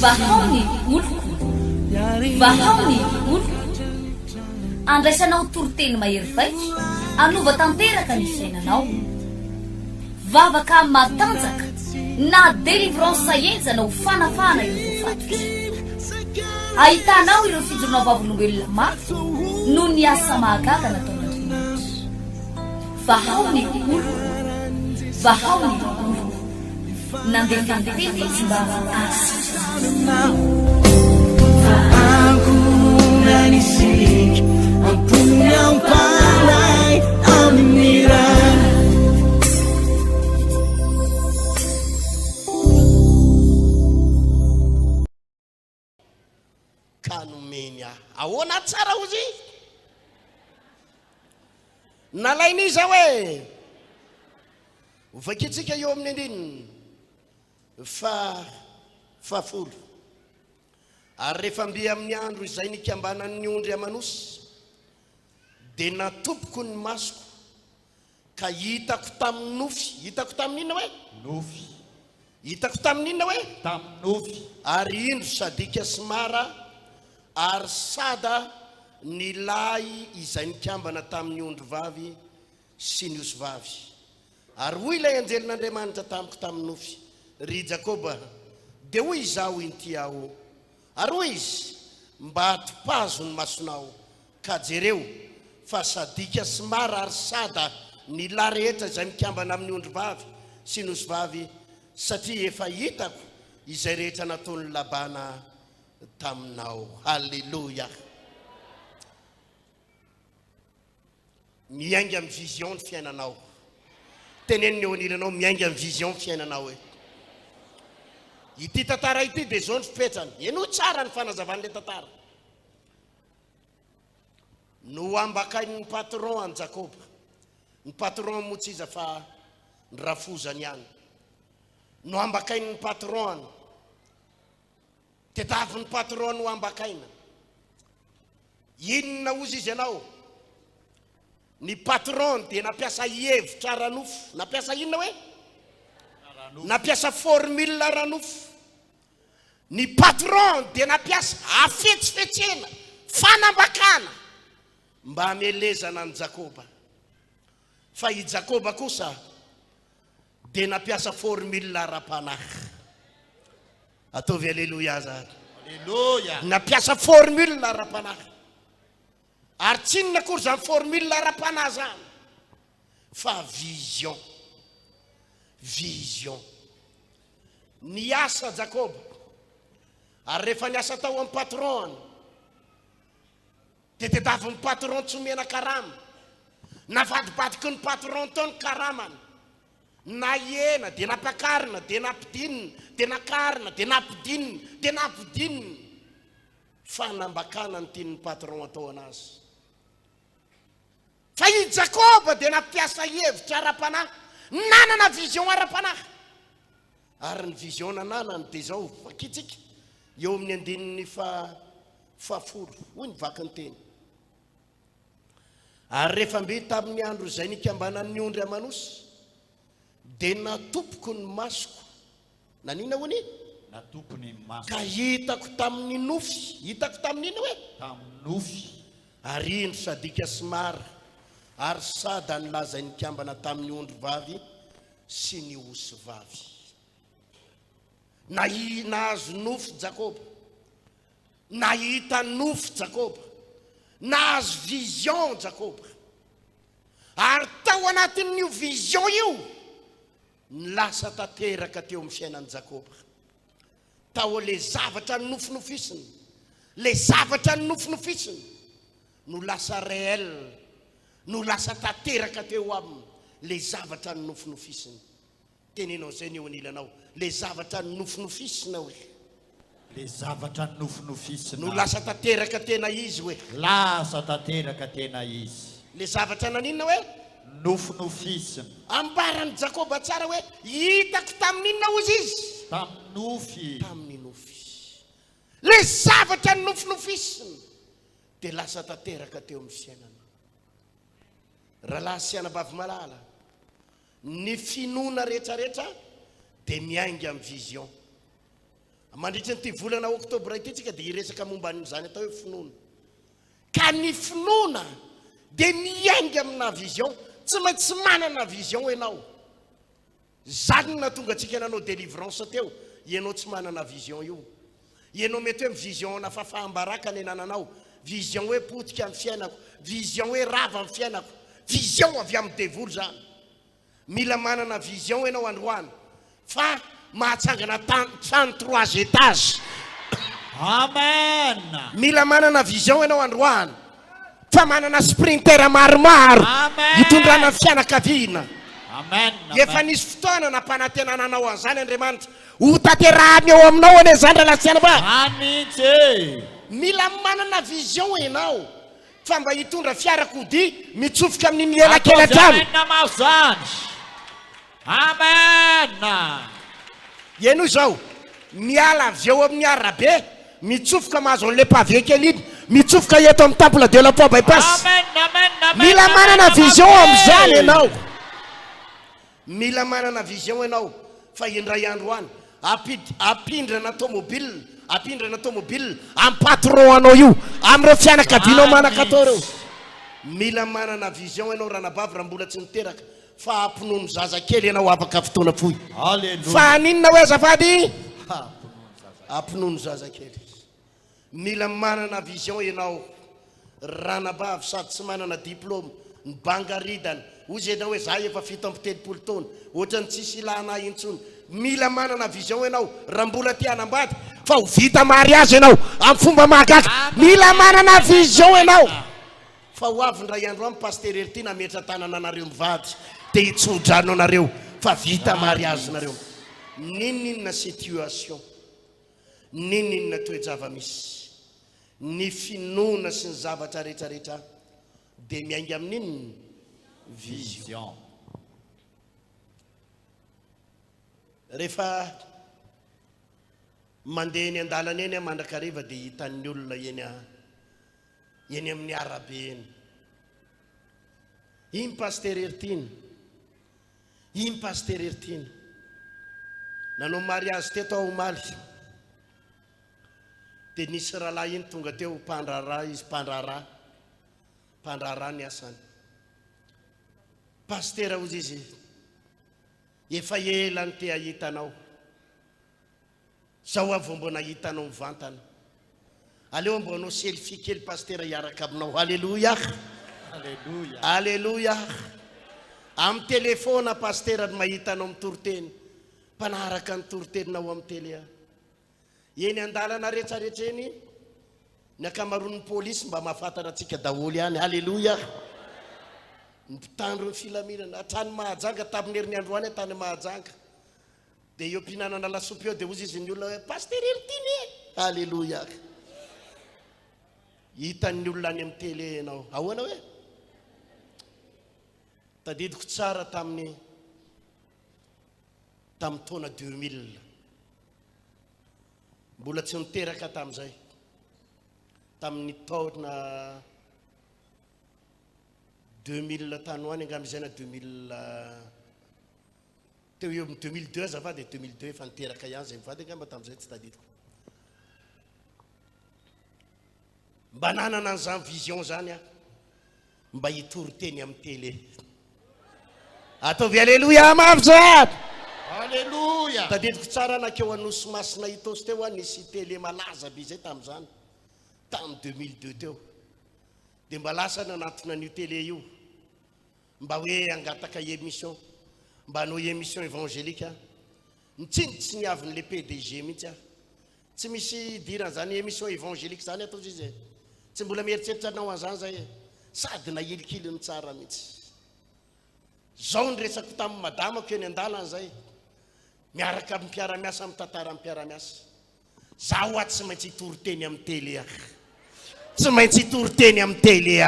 vahaony oloko vahaony oloko andraisanao toroteny mahery vaitso anova tanteraka ny fiainanao vavaka matanjaka na délivrance enjana ho fanafana ireo voafatotra ahitanao ireo fijorona vavolombelona mafy no ny asa mahagaga nataon'Andriamanitra vahaony oloko vahaony oloko nandefandetety izy mba Nanisik Ampunyang palay Aminira Kanumenya Awona tsara uzi Nalainiza we Uvakitsika eo amin'ny andininy fa folo ary rehefa mbi amin'ny andro izay nikambanan'ny ondry amanosy dia natopoko ny masoko ka hitako tamin'ny nofy hitako tamin'inona hoe nofy hitako tamin'inona hoe tamin'ny nofy ary indro sadika sy mara ary sada ny lahy izay nikambana tamin'ny ondry vavy sy ny osy vavy ary hoy ilay anjelin'Andriamanitra tamiko tamin'ny nofy ry Jakoba dia hoy izaho inty aho ary hoy izy mba hatopazo ny masonao ka jereo fa sadika sy mara ary sada ny lahy rehetra izay mikambana amin'ny ondry vavy sy ny osy vavy satria efa hitako izay rehetra nataon'ny Labana taminao. Halleluja. Miainga amin'ny vision ny fiainanao. Teneniny eo anilanao miainga amin'ny vision fiainanao hoe. Ity tantara ity dia zao ny fipetrany. Eno tsara ny fanazavan'ilay tantara. No ambakain'ny patron an Jakoba. Ny patron moa tsy iza fa ny rafozany ihany. No ambakain'ny patron. Tetavin'ny patron no ambakaina. Inona ozy izy ianao? Ny patron dia napiasa hevitra ranofo. Napiasa inona hoe? Napiasa formule ranofo. Ny patron dia napiasa afetsifetsena, fanambakana mba hamelezana ny Jakoba. Fa i Jakoba kosa dia napiasa formule ara-panahy. Ataovy alleluia zany. Alleluia. Napiasa formule ara-panahy. Ary tsy inona kory zany formule ara-panahy zany fa vision. Vision. Ny asa Jakoba. Ary rehefa niasa tao amin'ny patron, dia tetavin'ny patron tsy omena karama. Navadibadiky ny patron tao ny karamany. Na iena, dia napakarina, dia nampidinina, dia nakarina, dia nampidinina, dia nampidinina. Fanambakana ny tian'ny patron atao anazy. Fa i Jakoba dia napiasa hevitra ara-panahy, nanana vision ara-panahy. Ary ny vision nanany dia zao fakitsika eo amin'ny andininy fafolo. Hoy ny vaky ny teny. Ary rehefa mby tamin'ny andro izay nikambanan'ny ondry amanosy, dia natopoko ny masoko. Nanina hony? Natopoko ny masoko. Ka hitako tamin'ny nofy. Hitako tamin'ina hoe? Tamin'ny nofy. Ary indro sadika sy mara. Ary sada ny lahy izay nikambana tamin'ny ondry vavy sy ny osy vavy. Nahazo nofy Jakoba. Nahita nofy Jakoba. Nahazo vision Jakoba. Ary tao anatin'io vision io, nilasa tanteraka teo amin'ny fiainan'i Jakoba. Tao le zavatra ny nofinofisiny. Le zavatra ny nofinofisiny no lasa réel. No lasa tanteraka teo aminy. Le zavatra ny nofinofisiny. Teninao zay ny eo anilanao. Le zavatra ny nofinofisina hoe. Le zavatra ny nofinofisina. No lasa tanteraka tena izy hoe. Lasa tanteraka tena izy. Le zavatra naninona hoe? Nofinofisina. Ambarany Jakoba tsara hoe hitako tamin'inona ozy izy? Tamin'ny nofy. Tamin'ny nofy. Le zavatra ny nofinofisina dia lasa tanteraka teo amin'ny fiainana. Rahalahy sy anabavy malala, ny finoana rehetrarehetra dia miainga amin'ny vision. Mandritra nyity volana oktobra ity tsika dia iresaka momba n'izany atao hoe finoana. Ka ny finoana dia miainga amina vision, tsy maintsy manana vision ianao. Zany na tonga antsika nanao délivrance teo, ianao tsy manana vision io. Ianao mety hoe vision na fahafahambaraka ny nananao, vision hoe potika amin'ny fiainako, vision hoe rava amin'ny fiainako, vision avy amin'ny devoly zany. Mila manana vision ianao androany, fa mahatsangana trano 3 étages. Amen. Mila manana vision ianao androany, fa manana sprinter maromaro hitondrana fianakaviana. Amen. Efa nisy fotoana nampanantenananao an'izany Andriamanitra, ho tanterahany eo aminao ane zany ralatsiana ba. Anitsy. Mila manana vision ianao, fa mba hitondra fiarakodia mitsofoka amin'ny miela-kely hatrany. Amen. Ieno izao miala avy eo amin'ny arabe, mitsofoka mahazo an'le pavé kely iny, mitsofoka eto amin'ny temple de la foi bypass. Mila manana vision amin'izany ianao. Mila manana vision ianao, fa indray andro any apindrana tomobile, amin'ny patron anao io, amin'ireo fianakavianao manakatao reo. Mila manana vision ianao ranabavy raha mbola tsy niteraka, fa ampinono zazakely ianao afaka fotoana fohy. Fa ninona hoe azafady? Ampinono zazakely. Mila manana vision ianao ranabavy sady tsy manana diplôme, ny bangaridana, ozy ianao hoe za efa 7 taona, ohatrany tsisy ilana intsony. Mila manana vision ianao raha mbola ty hanambady, fa ho vita mariage ianao amin'ny fomba mahagaga. Mila manana vision ianao, fa ho avy ndray andro amin'ny paster ty nametra tanana anareo mivady, dia hitsodranao nareo fa vita mariage nareo. Ninona situation, ninona toe-java misy, ny finoana sy ny zavatra rehetrarehetra dia miainga amin'inona vision. Rehefa mandeha eny an-dalana eny mandrakariva dia hitan'ny olona eny amin'ny arabe eny. Iny paster ertiny, iny paster ertiny nanao mariage teto aho omaly, dia nisy rahalahy iny tonga teo mpandrarà izy, mpandrarà ny asany. Paster ozy izy, efa elany te ahitanao, zao avy mbo nahitanao mivantana, aleo mbo anao selfie kely paster hiaraka aminao. Alleluia, alleluia. Amin'ny telefona paster mahitanao mitoroteny, mpanaraka ny toroteninao amin'ny télé. Eny an-dalana rehetrarehetra eny, ny akamaroan'ny polisy mba mahafantatra antsika daholo ihany. Alleluia. Mpitandro ny filaminana hatrany Mahajanga, tamin'ny herin'ny andro any tany Mahajanga, dia eo mpinanana lasopy eo dia ozy izy ny olona hoe paster ertiny. Alleluia. Hitan'ny olona any amin'ny télé ianao, ahoana hoe tadidiko tsara tamin'ny taona 2000, mbola tsy niteraka tamin'izay, tamin'ny taona 2000 tany hoany angambizay na 2000 teo eo amin'ny 2002 azafady, 2002 efa niteraka ihany zay mivady angamba tamin'izay tsy tadidiko. Mba nanana an'izany vision zany mba hitory-teny amin'ny télé. Ataovy alleluia mafy zany. Alleluia. Tadidiko tsara nakeo anosy masina hitosy teo nisy télé malaza be zay tamin'izany, tamin'ny 2002 teo. Dia mba lasa nanatona an'io télé io mba hoe angataka émission, mba hanao émission évangélique. Nitsinitsy ny avin'le PDG mihitsy tsy misy diran'izany émission évangélique zany atao izy, tsy mbola mieritreritra anao an'izany zay, sady nahilikiliny tsara mihitsy. Zao ny resako tamin'ny madamako eny an-dalana zay, miaraka amin'ny mpiara-miasa, amin'ny tantara amin'ny mpiara-miasa, zaho ato tsy maintsy hitory-teny amin'ny télé, tsy maintsy hitory-teny amin'ny télé,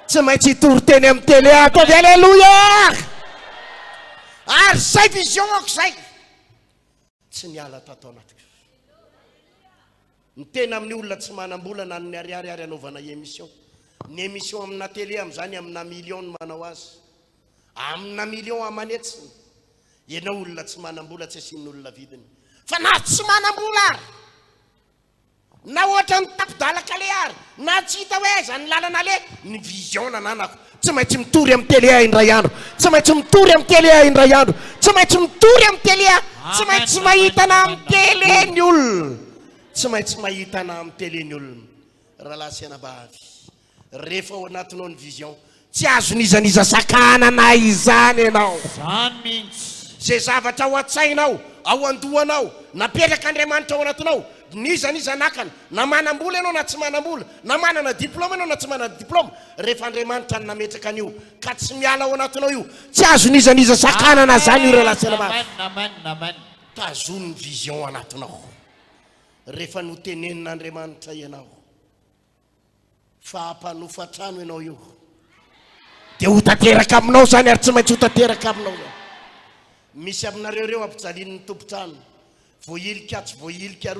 tsy maintsy hitory-teny amin'ny télé. Ataovy alleluia. Ary zay vision ako zay tsy niala tato anatiko. Ny tena amin'ny olona tsy manam-bola na ny ariary anaovana émission, ny émission amina télé amin'izany amina million ny manao azy, amina million amanetsiny. ianao olona tsy manam-bola tsy asian'olona vidiny fa na tsy manam-bola ary na ohatra ny tapidalaka le ary na tsy hita hoe zany lalana le ny vision nananako tsy maintsy mitory amin'ny télé indray andro tsy maintsy mitory amin'ny télé indray andro tsy maintsy mitory amin'ny télé tsy maintsy mahitana amin'ny télé ny olona tsy maintsy mahitana amin'ny télé ny olona rahalahy sy anabavy rehefa ao anatinao ny vision tsy azon'izaniza sakanana izany ianao Zany mihitsy. zay zavatra ao an-tsainao ao andohanao napetraka Andriamanitra ao anatinao nizaniza nakana na manam-bola ianao na tsy manam-bola na manana diplôma ianao na tsy manana diplôma rehefa Andriamanitra ny nametraka an'io ka tsy miala ao anatinao io tsy azon'izaniza sakanana zany io rahalahy sy anabavy Amen, amen. tazony vision anatinao rehefa notenenin'Andriamanitra ianao fa hampanofa-trano ianao io dia ho tanteraka aminao zany ary tsy maintsy ho tanteraka aminao misy aminareo reo ampijalian'ny tompotrano voailika tsy voailika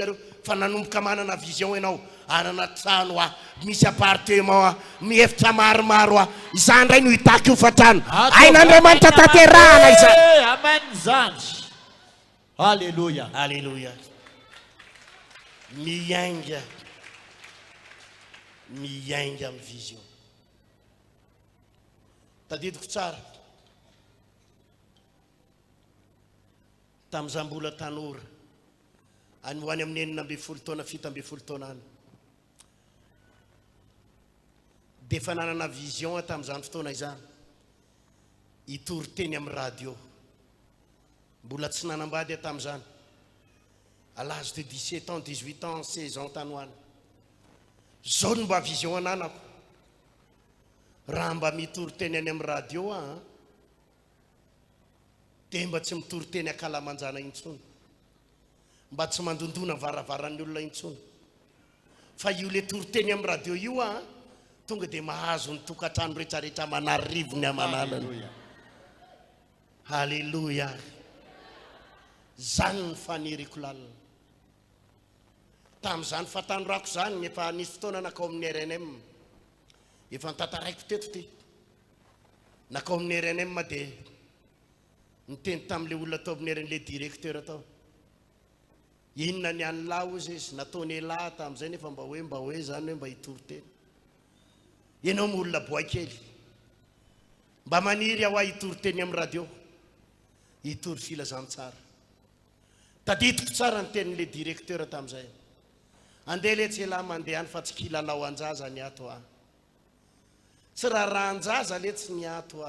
ro fa nanomboka manana vision ianao anana trano misy appartement mihefitra maromaro izany indray no hitako io fa-trano ain'Andriamanitra tanterahana izany Amen zany. Haleluya. Alléluia. Miainga amin'ny vision. Tadidiko tsara. Tamin'izaho mbola tanora. Any ho any amin'ny 12 taona 17 taona any. Dia efa nanana vision tamin'izany fotoana izany. Hitory teny amin'ny radio. Mbola tsy nanambady tamin'izany. À l'âge de 17 ans, 18 ans, 16 ans tany ho any. Zao no mba vision ananako. Raha mba mitory teny any amin'ny radio dia mba tsy mitory teny Akalamanjana intsony. Mba tsy mandondona varavaran'ny olona intsony. Fa io le tory teny amin'ny radio io tonga dia mahazo ny tokantrano rehetrarehetra manarivony amanalany. Halleluja. Zany ny faniriko lalina. Tamin'izany fatanorako zany efa nisy fotoana nakao amin'ny RNM. Efa nitantaraiko teto ty. Nakao amin'ny RNM dia niteny tamin'ilay olona tao amin'ny RNM le directeur tao. Inona ny an'lahy izy nataony lahy tamin'izay nefa mba hoe zany hoe mba hitory teny. Ianao mo olona boakely. Mba maniry aho hitory teny amin'ny radio. Hitory filazantsara. Tadidiko tsara ny tenin'ilay directeur tamin'izay. Andeha le tsy lahy mandeha any fa tsy kilalao anjaza ny ato Tsy raha anjaza le tsy ny ato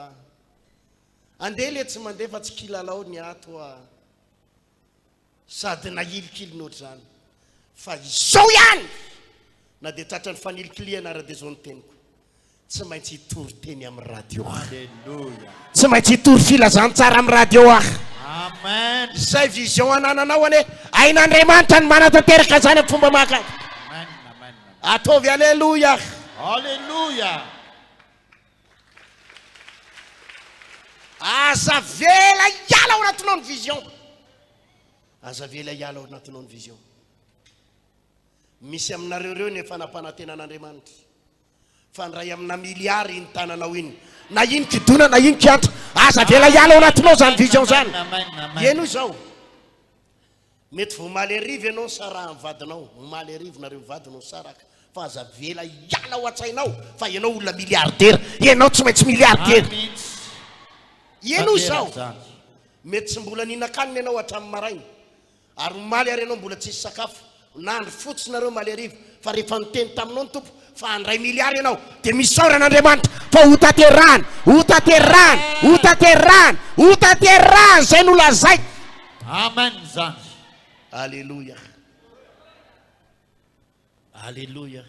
Andeha le tsy mandeha fa tsy kilalao ny ato Sady nahilikily noatra zany. Fa izao ihany na dia tratra ny fanilikiliana ara dia zao ny teniko. Tsy maintsy hitory teny amin'ny radio. Haleluya. Tsy maintsy hitory filazantsara amin'ny radio Amen. Zay vision anananao ane ain'Andriamanitra ny manatanteraka zany amin'ny fomba mahakasika. Amen. Ataovy alleluia. Haleluya. Aza vela iala ao anatinao ny vision. Aza vela iala ao anatinao ny vision. Misy aminareo reo nefa nampanantenan'Andriamanitra. Fandray amina miliary ny tananao iny. Na iny kidona na iny kianto. Aza vela iala ao anatinao zany vision zany. Eno zao. Mety vomaly arivo ianao sara amin'ny vadinao. Vomaly arivo nareo vadinao saraka. Fa aza vela iala ao an-tsainao fa ianao olona miliardera. Ianao tsy maintsy miliardera. Eno zao. Mety tsy mbola nihinan-kanina ianao hatramin'ny maraina. Ary maly ary ianao mbola tsisy sakafo. Nandro fotsy nareo maly arivo. Fa rehefa niteny taminao ny tompo fa andray miliary ianao dia misaoran'Andriamanitra fa utaterana zay no lazay. Amen zany. Alléluia. Alléluia.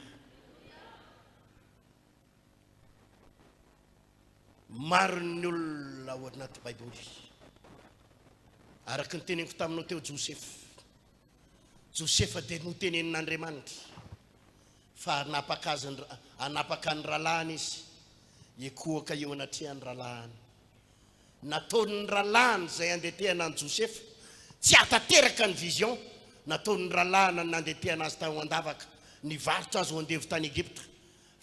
Maro ny olona ao anaty Baiboly. Araka ny teneniko taminao teo Josefa dia notenenin'Andriamanitra fa anapaka ny ralahany izy ekoaka eo anatrehan'ny ralahany. Nataony ralahany zay andetehana an Josefa tsy atateraka ny vision. Nataony ralahana nandetehana azy tao andavaka nivarotra azy ho andevo tany Egypta.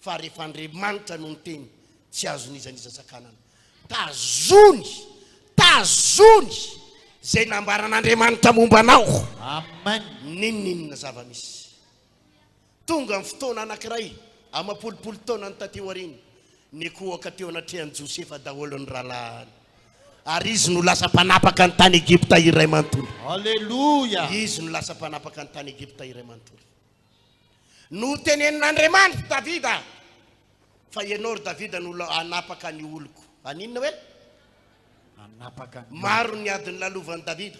Fa rehefa Andriamanitra no niteny tsy azon'izaniza sakanana. Tazony tazony zay nambaran'Andriamanitra momba anao. Amen. Ninninona zava-misy tonga amin'ny fotoana anankiray amapolopolo taona ny tateo ariny nikoaka teo anatrehan'i Josefa daholo ny rahalahany ary izy no lasa mpanapaka ny tany Egypta iray manontolo. Haleluya. Izy no lasa mpanapaka ny tany Egypta iray manontolo. No tenenin'Andriamanitra Davida fa ianao ry Davida no anapaka ny oloko. Aninona hoe? Anapaka. Maro ny adiny lalovan'i Davida.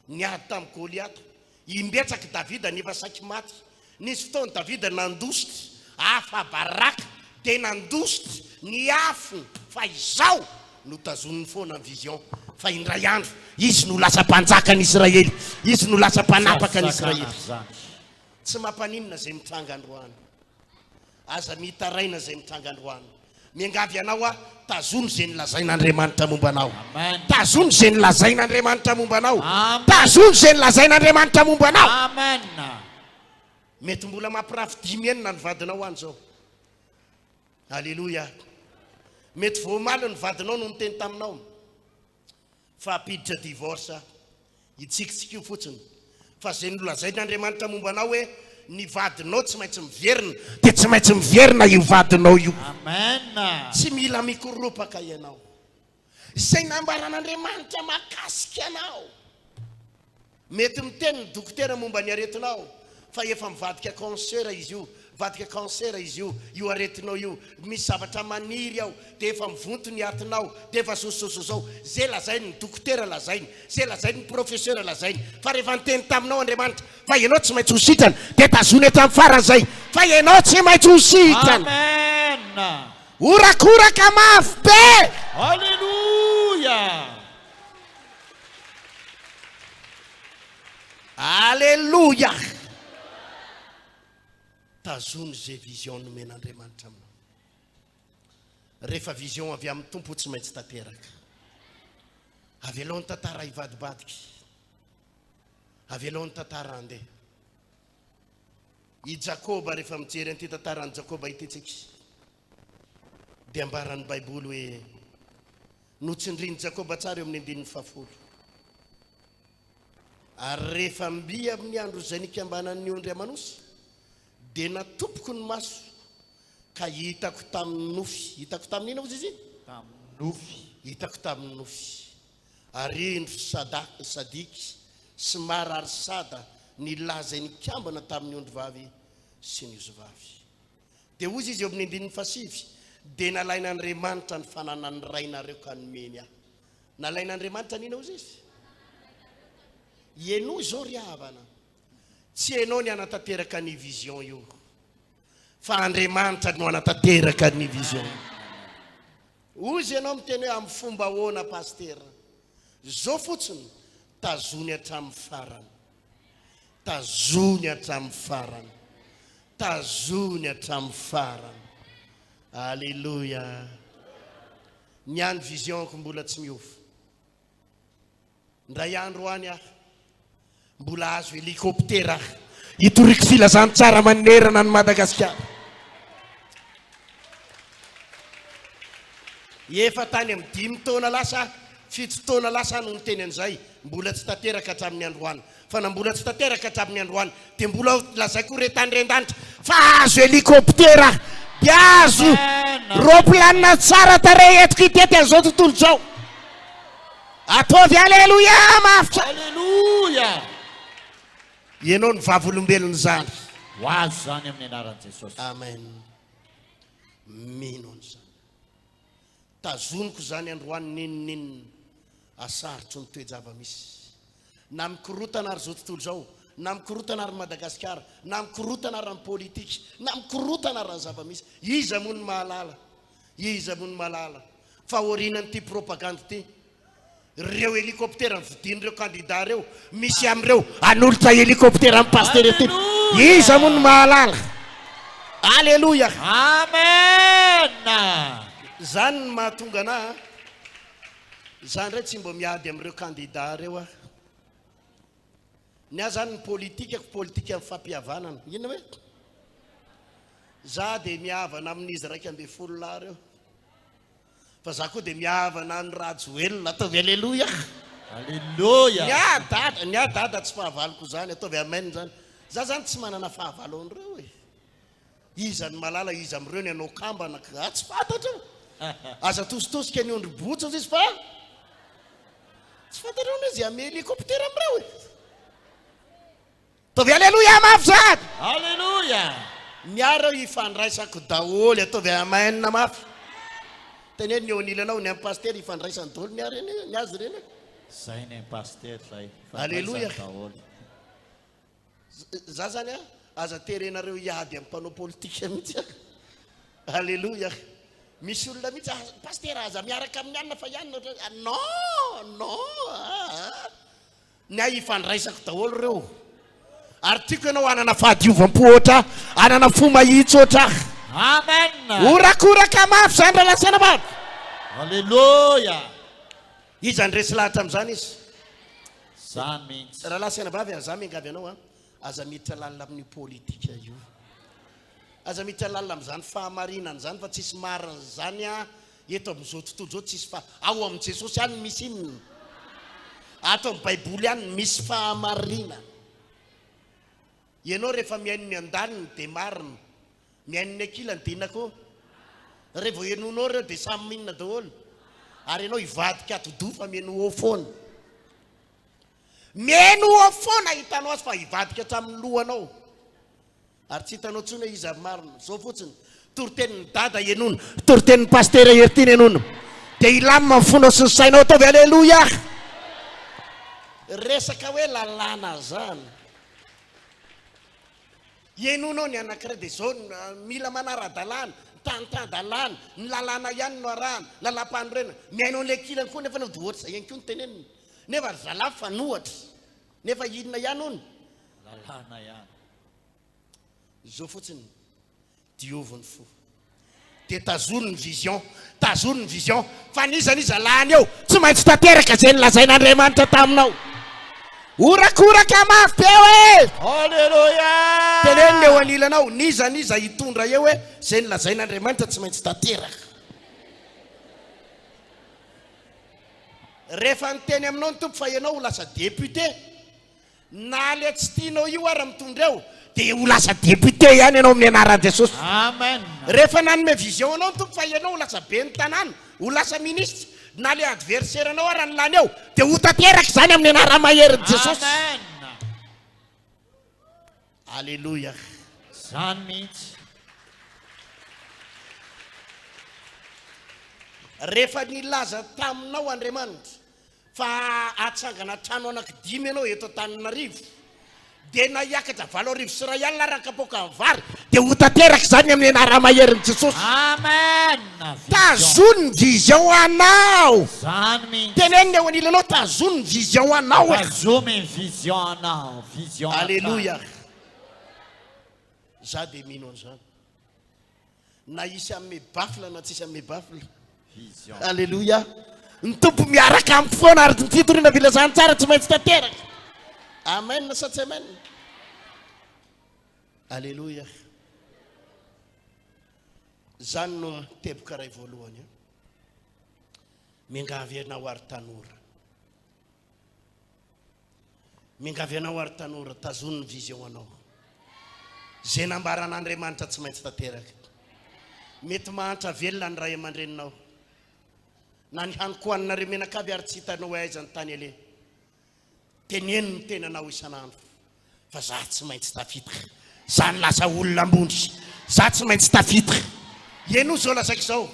Niady tamin'ny Goliata. Imbetsaka Davida nefa saky maty. Nisy fotoana Davida nandositra afa baraka dia nandositra ny afony fa izao no tazoniny foana ny vision fa indray andro izy no lasa mpanjaka ny Israely. Izy no lasa mpanapaka ny Israely. Tsy mampaninona zay mitranga androany. Aza mitaraina zay mitranga androany. Miangavy anao a tazony zay nilazain'Andriamanitra momba anao. Tazony zay nilazain'Andriamanitra momba anao. Tazony zay nilazain'Andriamanitra momba anao. Amen. Mety mbola mampirafy 10 enina ny vadinao any zao. Alléluia. Mety voamaly ny vadinao no niteny taminao fa apiditra divorce itsikitsika io fotsiny. Fa zay nolazain'Andriamanitra momba anao hoe ny vadinao tsy maintsy miverina dia tsy maintsy miverina io vadinao io. Amen. Tsy mila mikoropaka ianao. Zay nambaran'Andriamanitra makasika anao. Mety miteny ny dokotera momba ny aretinao fa efa mivadika cancer izy io, vadika cancer izy io aretinao io, misy zavatra maniry ao dia efa mivonto ny atinao dia efa zao. Zay lazainy ny dokotera lazainy, zay lazainy ny professeur lazainy. Fa rehefa niteny taminao Andriamanitra fa ianao tsy maintsy ho sitrana dia tazony eto amin'ny farany zay fa ianao tsy maintsy ho sitrana. Amen. Orakoraka mafy be. Haleluya. Alléluia. Tazony zay vision nomen'Andriamanitra aminao. Rehefa vision avy amin'ny tompo tsy maintsy tanteraka. Avelohan'ny tantara hivadibadiky. Avelohan'ny tantara handeha. I Jakoba rehefa mijery an'ity tantaran'i Jakoba itetsika dia ambaran'ny Baiboly hoe notsindrin'i Jakoba tsara eo amin'ny 10 ary rehefa mbi amin'ny andro zay nikambanan'ny ondry amanosy dia natopoko ny maso ka hitako tamin'ny nofy. Hitako tamin'ina ozy izy? Tamin'ny nofy. Hitako tamin'ny nofy. Arindro Sadiky sy Mararsada nilaza nikambana tamin'ny ondry vavy sy ny ozy vavy. Dia ozy izy eo amin'ny 15 dia nalain'Andriamanitra ny fananany rainareo ka nomeny ahy. Nalain'Andriamanitra nina ozy izy? Ianao zao ry havana. Tsy ianao ny anatanteraka ny vision io fa Andriamanitra no anatanteraka ny vision. Ozy ianao miteny hoe amin'ny fomba ahoana pastera? Zao fotsiny tazony hatramin'ny farany. Tazony hatramin'ny farany. Tazony hatramin'ny farany. Alléluia. Niany visionko mbola tsy miova. Ndray andro any aho mbola azo helikoptera hitoriky filazany tsara manerana ny Madagasikara. Efa tany amin'ny 5 taona lasa 7 taona lasa no niteny an'izay mbola tsy tanteraka hatramin'ny androany. Fa na mbola tsy tanteraka hatramin'ny androany dia mbola lazay koa retandren-danitra fa azo helikoptera dia azo roplanina tsara tarehy etiko itety an'izao tontolo zao. Ataovy aleluia mafitra. Haleluya. Ianao ny vavolombelony zany. Ho azo zany amin'ny anaran'i Jesosy. Amen. Mino an'izany. Tazoniko zany androany ninninina asarotro ny toejava misy. Na mikorotana ary zao tontolo zao, na mikorotana ary Madagasikara, na mikorotana ary amin'ny politika, na mikorotana ary ny zava-misy. Iza moa ny mahalala? Iza moa ny mahalala? Fa orinan'ity propagande ity. Reo helikoptera vidin'ireo candidat reo misy am'ireo anolotra helikoptera amin'ny pasteur ety. Iza moa ny mahalala? Alléluia. Amen. Zany ny mahatonga anahy. Zany ndray tsy mbo miady am'ireo candidat reo ah. Ny zany ny politika amin'ny fampihavanana. Inona hoe? Za dia mihavana amin'izy 12 lahy reo. fa za koa dia mihavana ny rajoelona ataovy aleloia. Alléluia. Ny adada tsy fahavaloko zany ataovy amen zany. Za zany tsy manana fahavalo an'ireo e. Iza ny malala iza amin'ireo ny anao kambana ka tsy fantatra. Aza tositosika ny ondro-botsy izy fa tsy fantatrao ny izy ame helikoptera amin'ireo e. Ataovy aleloia mafy zany. Alléluia. Miarao ifandraisako daholy ataovy amen mafy. Teny hoe ny eo anilanao ny amin'ny paster ifandraisany daholy ny azy reny. Zay ny pasteur zay. Alléluia. Za zany aza terenareo iady amin'ny mpanao politika mihitsy. Alléluia. Misy olona mihitsy paster aza miaraka amin'ny anina fa ianina non ny ifandraisako daholo reo. Ary tiako ianao anana fahadiovam-po oatra, anana fo mahitsy oatra. Amen. Orakoraka mafy zany raha lasana mafy. Alléluia. Iza ndresy lahatra amin'izany izy. Zany mihitsy. Raha lasana vavy za miangavy anao aza miditra lalina amin'ny politika io. Aza miditra lalina amin'izany fahamarinana zany fa tsisy marina zany eto amin'izao tontolo izao tsisy fa ao amin'ny Jesosy ihany misy inona. Ato amin'ny Baiboly ihany misy fahamarinana. Ianao rehefa mihaino ny andaniny dia marina, mihaino ny ankilany dia inona. Rehefa vao henonao ireo dia samy minona daholo. Ary ianao ivadika atodo fa mihaino ao foana. Mihaino ao foana hitanao azy fa ivadika hatramin'ny lohanao. Ary tsy hitanao intsony hoe iza marina. Zao fotsiny toritenin'ny dada henona, toritenin'ny pastera hertiny henona. Dia ilamina ny fonao sy ny sainao ataovy aleloia. Resaka hoe lalàna zany. Henonao ny anankiray dia zao mila manara-dalàna, tan-dalàna, ny lalàna ihany no arahana, lalam-panorena. Mihainao ny ankilany koa nefa dia ohatra izay ihany koa ny teneniny. Nefa zalafy fa nohatra. Nefa inona ihany hony? Lalàna ihany. Zao fotsiny dioviny fo. Dia tazony ny vision, tazony ny vision. Fa nizaniza lahany eo, tsy maintsy tanteraka izay nilazain'Andriamanitra taminao. Orakoraka mafy be hoe. Alléluia. Tenenina eo anilanao, nizaniza hitondra eo hoe izay nilazain'Andriamanitra tsy maintsy tanteraka. Rehefa niteny aminao ny tompo fa ianao ho lasa député, na le tsy tianao io ary mitondra eo, dia ho lasa député ihany ianao amin'ny anaran'i Jesosy. Amen. Rehefa nanome vision anao ny tompo fa ianao ho lasa be ny tanàna, ho lasa ministre, na le adversaire anao ary ny lany eo, dia ho tanteraka izany amin'ny anara-maherin'i Jesosy. Amen. Alléluia. Zany mihitsy. Rehefa nilaza taminao Andriamanitra fa atsangana trano anankidimy ianao eto Antananarivo, dia na hiakatra 7 sy 1 alina rakapoka ny vary, dia ho tanteraka izany amin'ny anara-maherin'i Jesosy. Amen. Tazony ny vision anao. Zany mihitsy. Tenenina eo anilanao, tazony ny vision anao. Tazomy ny vision anao. Vision. Alléluia. Za dia mino an'izany. Na isy amin'ny bafla na tsisy amin'ny bafla. Vision. Alléluia. Ny tompo miaraka amin'ny foana ary ny fitoriana vilazany tsara tsy maintsy tanteraka. Amen sa tsy amen? Alléluia. Zany no teboka ray voalohany. Miangavy anao ary tanora. Miangavy anao ary tanora, tazony ny vision anao. Zay nambaran'Andriamanitra tsy maintsy tanteraka. Mety mahantra velona ny ray aman-dreninao. Na ny haniko hoaninareo menakavy ary tsy hitanao hoe aiza ny tany ele. Teneno ny tenanao isan'andro. Fa za tsy maintsy tafiditra. Za ny lasa olona ambondry. Za tsy maintsy tafiditra. Ieno zao lasaky izao.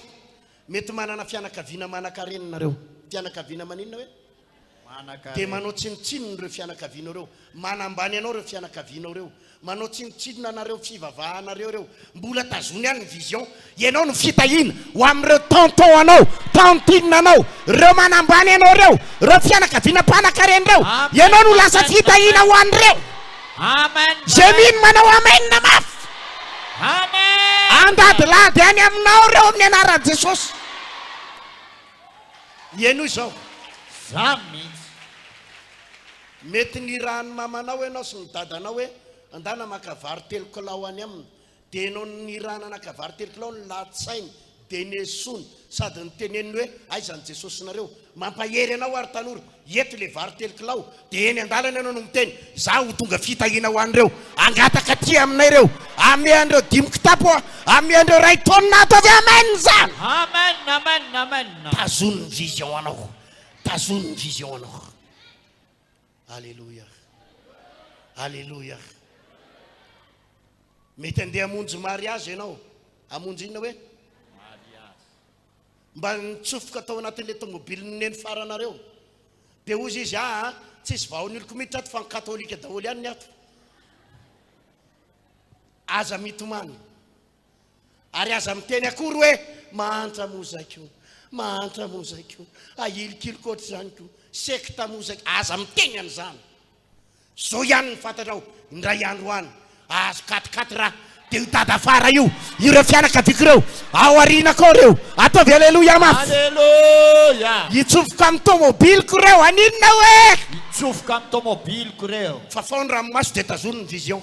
Mety manana fianakaviana manankarenina reo. Fianakaviana maninona hoe? Dia manao tsinotsinona ireo fianakaviana reo. Manambany anao ireo fianakaviana reo. Manao tsinotsinona anareo fivavahanareo reo. Mbola tazony ihany ny vision. Ianao no fitahina ho amin'ireo tonton anao, tantinina anao, ireo manambany anao reo, ireo fianakaviana mpanan-karena reo. Ianao no lasa fitahina ho an'ireo. Amen. Zay mino manao amen na mafy. Amen. Andadilady any aminao reo amin'ny anaran'i Jesosy. Ieno izao. Zany mihitsy. Mety ny rano mamanao ianao sy ny dadanao hoe andana maka vary 3 kilao any aminy. Dia ianao ny rano anaka vary 3 kilao ny lahatsainy dia nesony sady nyteneniny hoe aizany jesosy nareo mampahery anao ary tanora eto le vary telokilao dia eny an-dalana ianao no miteny za ho tonga fitahiana ho an'ireo angataka ty aminay ireo ame andreo 5 kitapo ame andreo ray taonina ato avy amen zany Amen, amen, amen. tazony ny vision anao tazony ny vision anao alleluia alleluia mety andeha hamonjy mariage ianao hamonjy inona hoe mba nitsofoka tao anatin'le tomobily neny faranareo dia ozy izy tsisy vaon'oloko miditra ato fa ny katolika daholo ihany ny ato aza mitomany ary aza miteny akory hoe mahantra mozako mahantra mozako ahilikiloko ohatr' zany ko sekta mozako aza miteny an'izany zao ihany ny fantatrao indray andro any azo katikaty raha dia hitady afara io ireo fianakaviako ireo ao arina koa reo ataovy alleloia mafy Alléluia. hitsofoka amin'ny tomobiliko reo aninona hoe Itsofoka amin'ny tomobiliko reo. fa faony ranomaso dia tazony ny vision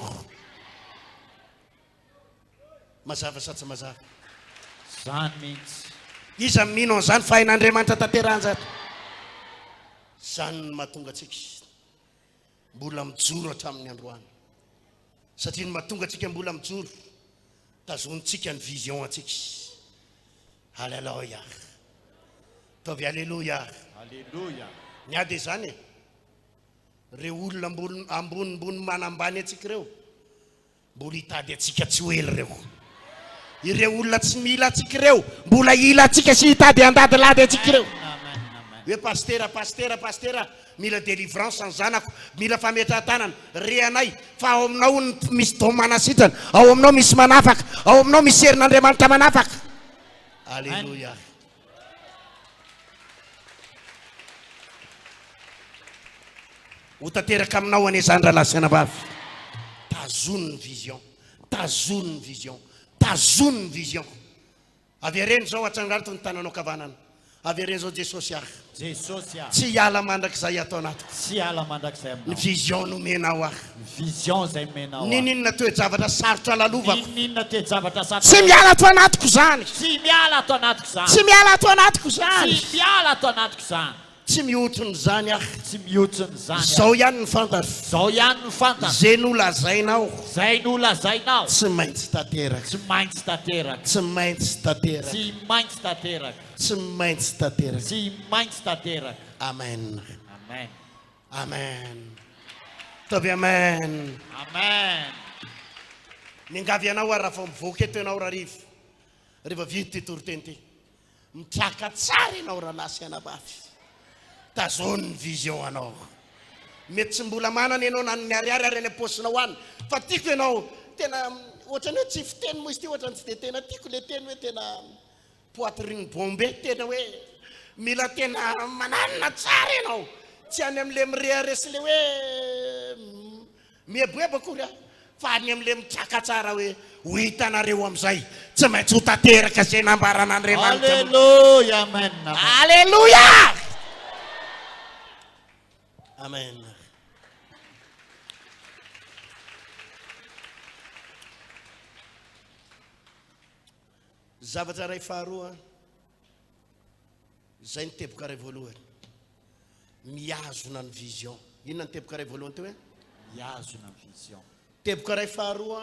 mazava sa tsy mazava Zany mihitsy. iza mino an'izany fa hain'Andriamanitra tanterahany zany ny mahatonga antsika mbola mijoro hatramin'ny androany satria ny mahatonga antsika mbola mijoro tazonitsika ny vision antsika halleluia taovy alleluia Alléluia. ny ady zany reo olona ambonimbony manambany atsika reo mbola hitady atsika tsy hoely reo ireo olona tsy mila atsika reo mbola ila atsika sy hitady andadilady atsika reo Amen, amen. hoe pastera mila délivrance ny zanako mila fametrahantanana re anay fa ao aminao misy domana sitrana ao aminao misy manafaka ao aminao misy herin'Andriamanitra manafaka alleluia ho tanteraka aminao ane zany rahalasy anabavy tazony ny vision tazony ny vision tazony ny vision avy areny zao atsangarito ny tananao kavanana avy areny zao jesosy ahy Jesosy aho. tsy hiala mandrakizay atao anatiko Tsy ala mandrakizay ny aminao. vision nomenao ahy Vision izay menao. ninonina toe-javatra sarotra lalovako Ninona toe-javatra tsy miala ato anatiko zany Tsy miala ato anatiko zany. tsy miala ato anatiko zany Tsy miala ato anatiko zany. tsy mihotrony zany ahy Tsy mihotsony zany. zao ihany ny fantatra Zao ihany no fantatra. zay nolazainao Zay no lazainao. tsy maintsy tanteraka Tsy maintsy tanteraka. tsy maintsy tanteraka Tsy maintsy tanteraka. tsy maintsy tanteraka Tsy maintsy tanteraka. amen Amen. amen taovy amen Amen. mingavy anao ary raha fa mivoaka eto ianao rarivo rehefa vity ty toriteny ty mitraka tsara ianao raha lasy anabafy tazony ny vision anao mety tsy mbola manana ianao na ny ariary ary any aposinao any fa tiako ianao tena ohatrany hoe tsy fiteny moa izy ty ohatrany tsy dia tena tiako le teny hoe tena poitrine bombe tena hoe mila tena mananina tsara ianao tsy any amin'le mireharesy le hoe mieboebo akory a fa any amin'le mitraka tsara hoe ho hitanareo amin'izay tsy maintsy ho tanteraka zay nambaran'Andriamanitra Alléluia. Amen. Amen. alleluia amen zavatra ray faharoa zay niteboka ray voalohany miazona ny vision inona niteboka ray voalohany teo hoe Miazona ny vision. teboka ray faharoa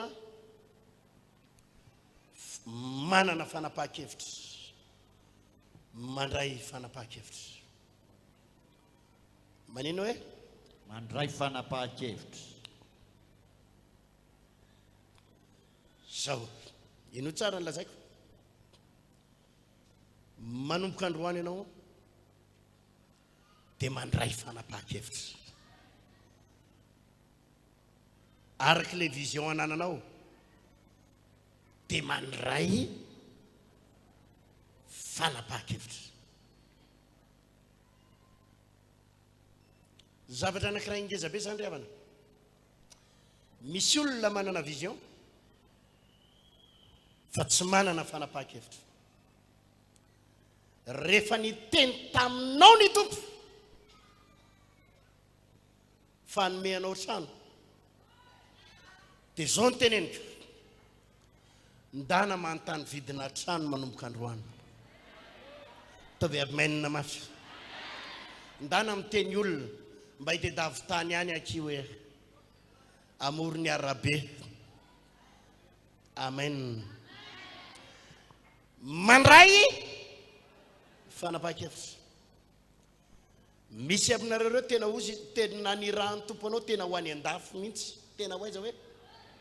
manana fanapahan-kevitra mandray fanapahan-kevitra manino hoe Mandray fanapahan-kevitra. zao ino tsara ny lazaiko manomboka androany ianao dia mandray fanapahan-kevitra araka le vision anananao dia mandray fanapahan-kevitra zavatra anankiray ingeza be zany ry havana misy olona manana vision fa tsy manana fanapahan-kevitra rehefa niteny taminao ny tompo fa nomeanao trano dia zao ny teneniko ndana manontany vidina trano manomboka androany. Tovy amen mafy. Ndana miteny olona mba hitedavy tany any aky hoe amorony arabe. Amen. Mandray fanapakevitra. Misy aminareo reo tena ozy tena nirano tompo anao tena ho any andafy mihitsy. Tena hoaiza hoe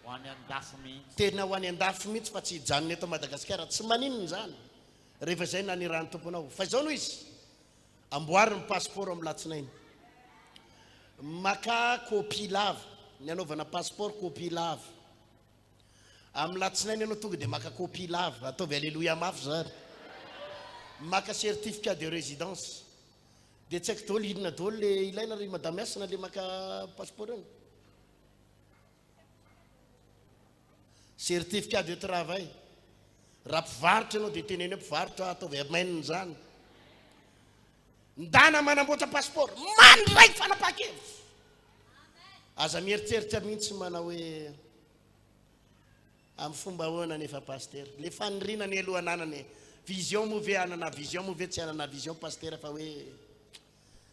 Ho any andafy mihitsy. tena ho any andafy mihitsy fa tsy hijanony eto Madagasikara. Tsy maninona zany rehefa zay nanirano tompo anao. Fa izao no izy amboariny passeport amin'ny latsinainy. Maka copie lava ny anaovana passeport copie lava. Amin'ny latsinainy anao tonga dia maka copie lava. Ataovy alléluia mafy zany. Maka certificat de résidence. Dia tsy haiko daholo inona daholo le ilaina ry madame Asina le maka passeport iny. Certificat de travail. Raha mpivarotra ianao dia teneny hoe mpivarotra ataovy amaininy zany. Ndana manamboatra passeport mandray fanapakevitra. Aza mieritreritra mihitsy manao hoe amin'ny fomba ahoana nefa pasteur. Le fanirina ny alohananany vision move anana vision move tsy anana vision pasteur fa hoe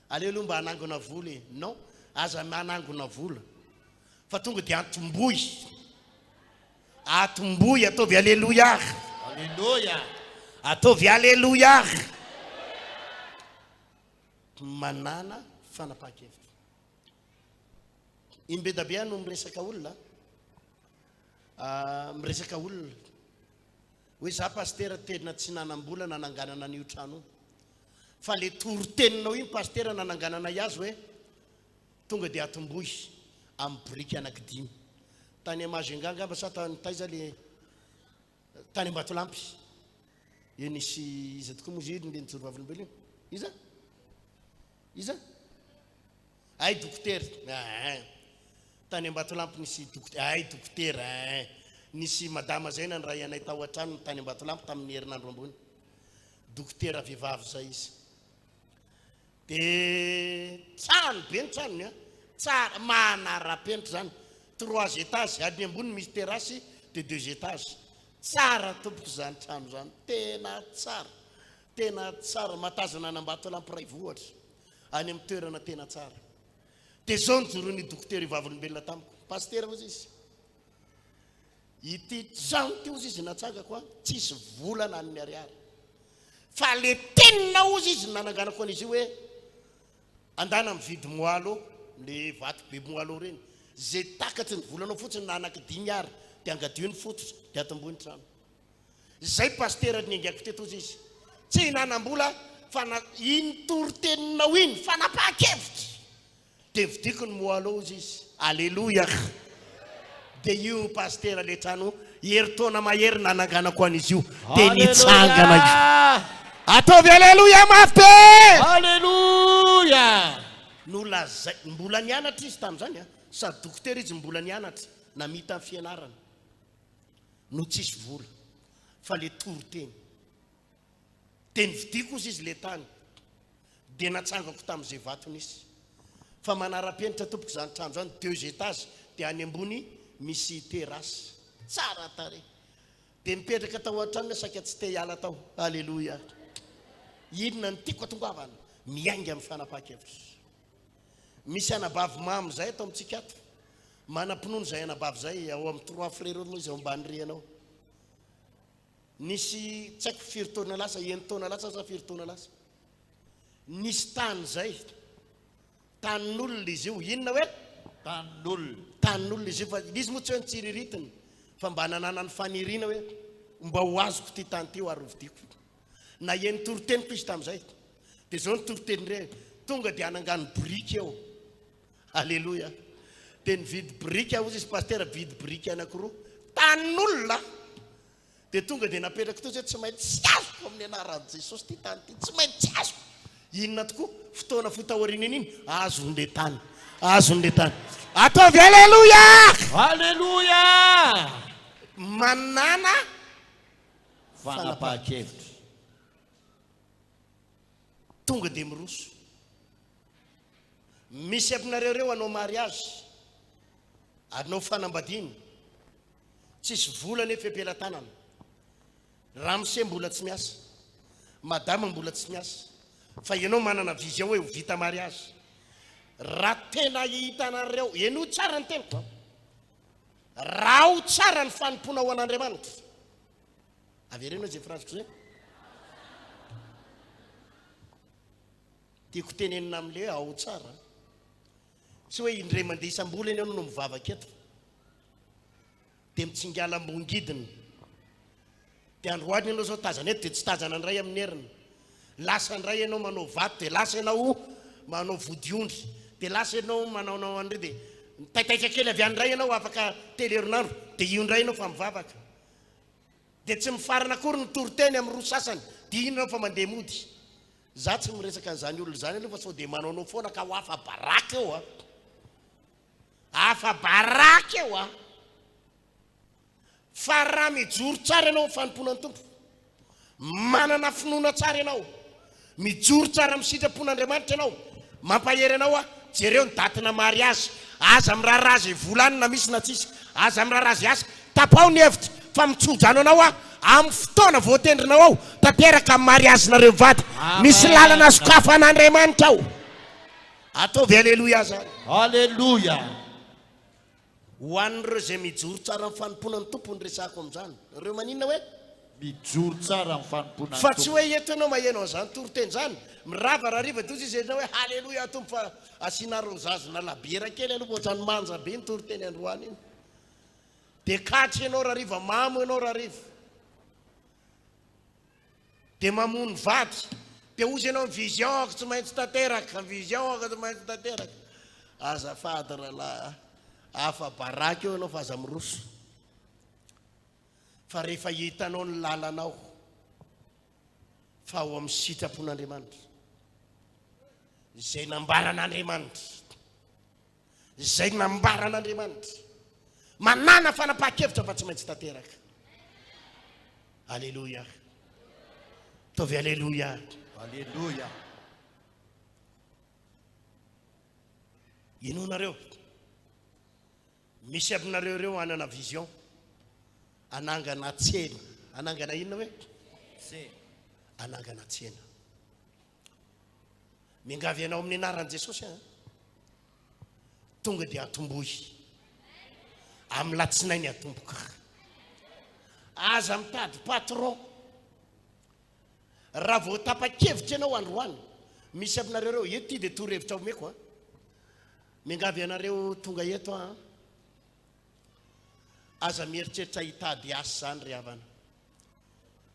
aleo aloha mba hanangona vola. Non, aza manangona vola fa tonga dia atomboy. Atomboy ataovy alléluia. Alléluia. Ataovy alléluia. Manana fanapakevitra. Imbedabe no miresaka olona. Miresaka olona hoe za pasteur tena tsy nanambola nananganana an'io trano. Fa le toroteninao iny pasteur nananganana azy hoe tonga dia atomboy amin'ny briky anankidimy. Tany Majunga ngamba sa tany taiza le tany Ambatolampy. Io nisy iza tokoa mozy iny le nijoro vavin'olombelona iny. Iza ay dokotera. Tany Ambatolampy nisy dokotera. Ay dokotera. Nisy madama zay na ray anay tao an-trano tany Ambatolampy tamin'ny herinandro ambony. Dokotera vehivavy zay izy. Dia tsara be ny tranony. Tsara manara-penitra zany. 3 étages any ambony misy terasy de 2 étages. Tsara tompoko zany trano zany. Tena tsara. Tena tsara matazana any Ambatolampy ray vohatra. Any amin'ny toerana tena tsara. Dia zao nijorony dokotera vavin'olombelona tamiko. Pasteur ozy izy. Ity trano ty ozy izy natsangako a tsisy volana amin'ny ariary. Fa le tenina ozy izy nananganako an'izy io hoe andana mividy moalo le vato be moalo reny. Zay takatry ny volanao fotsiny na anankidimy ary dia angadio ny fototra dia atambony trano. Zay pasteur ny angako teto ozy izy. Tsy nanambola fa iny toroteninao iny fanapakevitra. Dia vidiko ny moalo ozy izy. Alléluia. Dia io pasteur le trano heritaona mahery nananganako an'izy io. Dia nitsangana io. Ataovy alléluia mafy be. Alléluia. Nolazay mbola nianatra izy tamin'izany a. Sady dokotera izy mbola nianatra na mita amin'ny fianarana. No tsisy vola fa le toroteny. Dia nividiko ozy izy le tany. Dia natsangako tamin'izay vatony izy. Fa manara-penitra tompoko zany trano zany 2 étages dia any ambony misy terasy. Tsara tare. Dia mipetraka tao an-trano saka tsy te hiala tao. Alléluia. Inona ny tiako atongavana miainga amin'ny fanapakevitra. Misy anabavy mamy zay atao amintsika ato. Manam-pinono zay anabavy zay ao amin'ny 3 frères moa izy ao ambany rianao. Nisy tsy haiko firy taona lasa, 1 taona lasa sa firy taona lasa. Nisy tany zay. Tanin'olona izy io. Inona hoe? Tanin'olona. Tanin'olona izy io fa izy moa tsy hoe nitsiriritiny fa mba nanana ny faniriana hoe mba ho azoko ty tany ty ary hovidiko. Na eny toroteniko izy tamin'izay. Dia zao ny toroteny re tonga dia anangano briky eo. Alléluia. Dia nividy briky aho izy pasteur vidy briky anankiroa. Tanin'olona. Dia tonga dia napetraka toy tsy maintsy azoko amin'ny anaran'i Jesosy ty tany ty. Tsy maintsy azoko. Inona tokoa fotoana fotaoriana iny azon'le tany. Azon'le tany. Ataovy alléluia. Alléluia. Manana Fanapakevitra. tonga dia miroso. Misy aminareo reo anao mariage. Anao fanambadiana. Tsisy vola nefa ampelantanana. ramose mbola tsy miasa, madama mbola tsy miasa, fa ianao manana vision hoe ho vita mariage. Raha tena hitanareo eno tsara ny teniko, raha ho tsara ny fanompona ho an'Andriamanitra. Averenao zay frasiko zay? Tiako tenenina amin'le ao tsara, tsy hoe indray mandeha isam-bola eny no mivavaka eto, dia mitsingala ambongidiny. Dia androany ianao zao tazana eto dia tsy tazana andray amin'ny heriny. Lasa andray ianao manao vato, dia lasa ianao manao vodiondry, dia lasa ianao manao andray, dia taitaika kely avy andray ianao afaka telerinandro, dia io ndray ianao fa mivavaka. Dia tsy mifarana akory ny toroteny amin'ny roa sasany, dia ino ianao fa mandeha mody. Za tsy miresaka an'izany olona zany aloha fa sao dia manaonao foana ka ho afa baraka eo a. Afa baraka eo a. Fa raha mijoro tsara ianao fanompoana ny tompo, manana finoana tsara ianao, mijoro tsara amin'ny sitrapon'Andriamanitra ianao, mampahery ianao a. Jereo ny datina mariazy, aza miraharaha azy volany na misy na tsisy, aza miraharaha azy asa, tapao ny hevitra fa mitsojano anao a amin'ny fotoana voatendrinao ao tanteraka amin'ny mariazinareo mivady. Misy lalana sokafan'Andriamanitra ao. Ataovy aleloia zany. Alléluia. Ho an'ireo zay mijoro tsara amin'ny fanompona ny tompo ny resako amin'izany. Ireo maninona hoe Mijoro tsara amin'ny fanompona fa tsy hoe eto ianao maheno an'izany toroteny zany, mirava raha riva tozy izy ianao hoe haleloia tompo fa asiana rozazona labera kely aloha ohatrany manja be ny toroteny androany iny. Dia katry ianao raha riva, mamo ianao raha riva, dia mamono vady, dia ozy ianao vision ako tsy maintsy tanteraka, vision ako tsy maintsy tanteraka. Azafady rahalahy, afa baraka eo ianao fa aza miroso. Fa rehefa hitanao ny lalanao fa ho amin'ny sitrapon'Andriamanitra, izay nambaran'Andriamanitra, izay nambaran'Andriamanitra, manana fanapahan-kevitra fa tsy maintsy tanteraka. Alléluia. Taovy alléluia. Alléluia. Ino nareo? Misy aminareo ireo anana vision, anangana tsena. Anangana inona hoe? Anangana tsena. Mingavy ianao amin'ny anaran'i Jesosy a, tonga dia atombohy. Amin'ny latsinainy atomboka. Aza mitady patron. Raha vao tapa-kevitra ianao androany, misy aminareo reo eto ty dia torohevitra omeko a. Mingavy ianareo tonga eto a, aza mieritreritra hitady asa zany ry havana.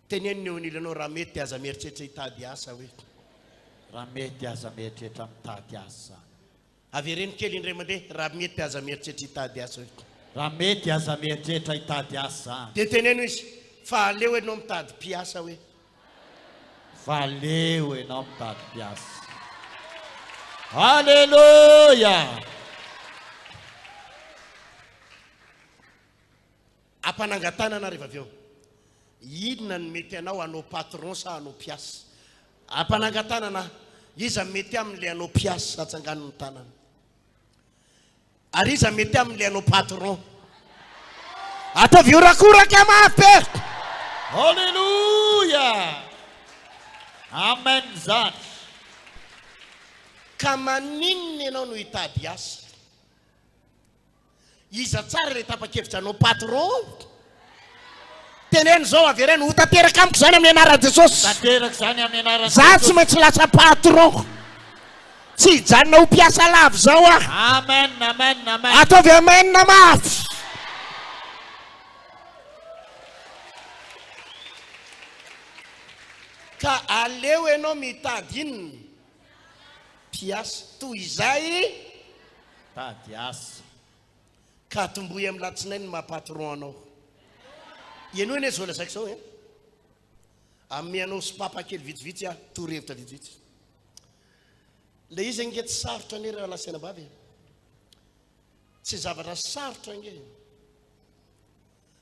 Teneniny eo anilanao raha mety aza mieritreritra hitady asa hoe. Raha mety aza mieritreritra mitady asa. Avereny kely indray mandeha, raha mety aza mieritreritra hitady asa hoe. Raha mety aza mieritreritra hitady asa. Dia teneno izy, fa aleo ianao mitady mpiasa hoe. Fa aleo ianao mitady mpiasa. Alléluia. Ampanangatanana rehefa avy eo. Inona ny mety anao hanao patron sa hanao mpiasa? Ampanangatanana, iza mety amin'ilay hanao mpiasa atsangan'ny tanana? Ary iza mety amin'ilay hanao patron? Ataovy orakoraka mafy. Alléluia. Amen zany. Ka maninona ianao no hitady asa? Iza tsara ilay tapa-kevitra hanao patron? Teneno zao avereno ho tanteraka amiko zany amin'ny anaran'i Jesosy. Tanteraka zany amin'ny anaran'i Za tsy maintsy lasa patron. Tsy hijanona ho mpiasa lavo zao a. Amen, amen, amen. Ataovy amen na mafy. Ka aleo ianao mitady inona? Mpiasa toy izay Tady asa. ka tombohy amin'ny latsinainy maha-patron anao. Ianao ene zao lazaiko zao e. Amin'ny anao sy papa kely vitsivitsy a, torohevitra vitsivitsy. Le izy nge tsy sarotra ane raha lasaina bavy. Tsy zavatra sarotra nge.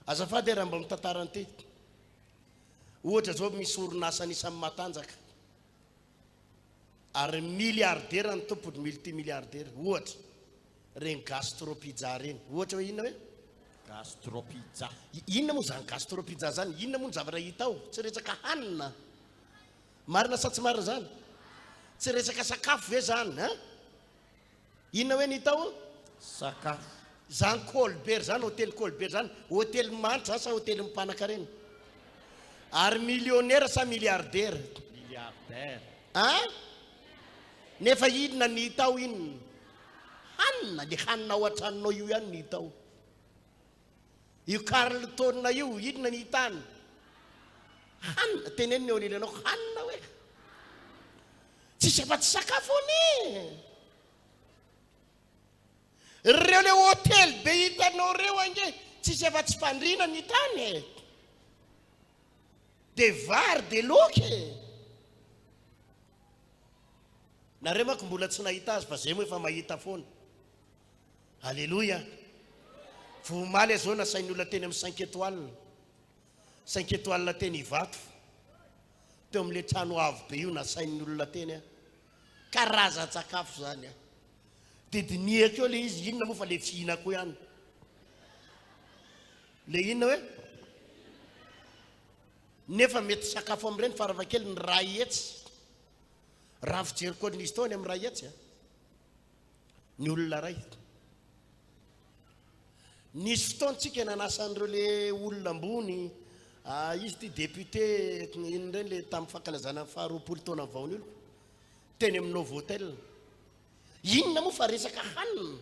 Azafady raha mba mitantara an'ity. Ohatra zao misy orinasa anisan'ny matanjaka. Ary miliardera ny tompony multimiliardera. Ohatra. Reny gastro pizza reny. Ohatra hoe inona hoe? Gastropizza. Inona moa zany gastropizza zany? Inona moa ny zavatra hita ao? Tsy resaka hanina. Marina sa tsy marina zany? Tsy resaka sakafo ve zany? Inona hoe ny hita ao? Sakafo. Zany Colbert zany, hôtely Colbert zany, hôtely manitra sa hôtely mipanaka reny? Ary millionnaire sa milliardaire? Milliardaire. Nefa inona ny hita ao inona? Hanina, le hanina ao an-tranonao io ihany ny hita ao. Io Carlton io, inona ny hitany? Hanina, teneniny eo lelanao, hanina hoe. Tsisy afa-tsy sakafo ane. Reo le hôtely be hitanao reo ange, tsisy afa-tsy fandrina ny hitany. De vary, de loky. Nareo manko mbola tsy nahita azy fa zay moa efa mahita foana. Alléluia. Vomaly zao nasain'ny olona teny amin'ny 5 étoiles. 5 étoiles teny Ivato. Teo amin'le trano avo be io nasain'ny olona teny. Karazan-tsakafo zany. De diniako eo le izy, inona moa fa le fihinako ihany. Le inona hoe? Nefa mety sakafo amin'ireny faravakely ny ray etsy. Raha fijery koa nisy taony amin'ny ray etsy. Ny olona ray. Nisy fotoantsika nanasan'ireo le olona ambony, izy ty député inondreny le tamin'ny fankalazana faharoapolo taona ny vaon'olo, teny amin'ny Novotel. Inona moa fa resaka hanina,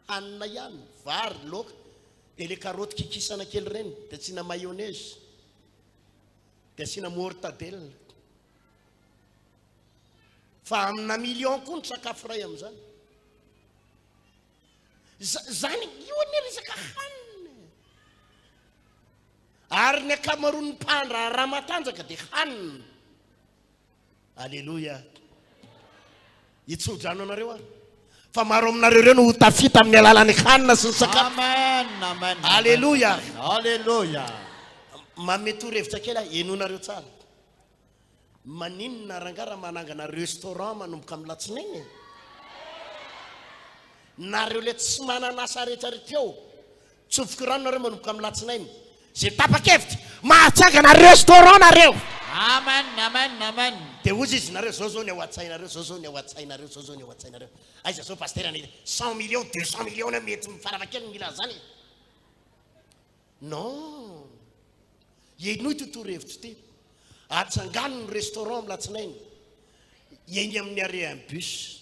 hanina ihany, vary, laoka, de le karoty kikisana kely reny, de asina mayonnaise, de asina mortadelle. Fa amina million koa ny sakafo ray amin'izany. Zany io ny resaka hanina. Ary ny akamaroan'ny mpandra raha matanjaka de hanina. Alléluia. Itsodrano anareo ary. Fa maro aminareo reo no tafita amin'ny alalan'ny hanina sy ny sakafo. Amen, amen. Alléluia. Alléluia. Mametoro hevitra kely enonareo tsara. Maninona rangara manangana restaurant manomboka amin'ny latsinainy? Nareo le tsy mananasa rehetrarehetra eo, tsofoka rano nareo manomboka amin'ny latsinainy. Zay tapakevitra mahatsangana restaurant nareo. Amen, amen, amen. De ozy izy nareo zao ny ao an-tsainareo, zao ny ao an-tsainareo, zao ny ao an-tsainareo. Aiza zao pasteur any 100 millions, 200 millions mety mifaravakely mila zany. Non. Ino itotoro-hevitra ty? Atsangano ny restaurant amin'ny latsinainy. Eny amin'ny arrêt en bus.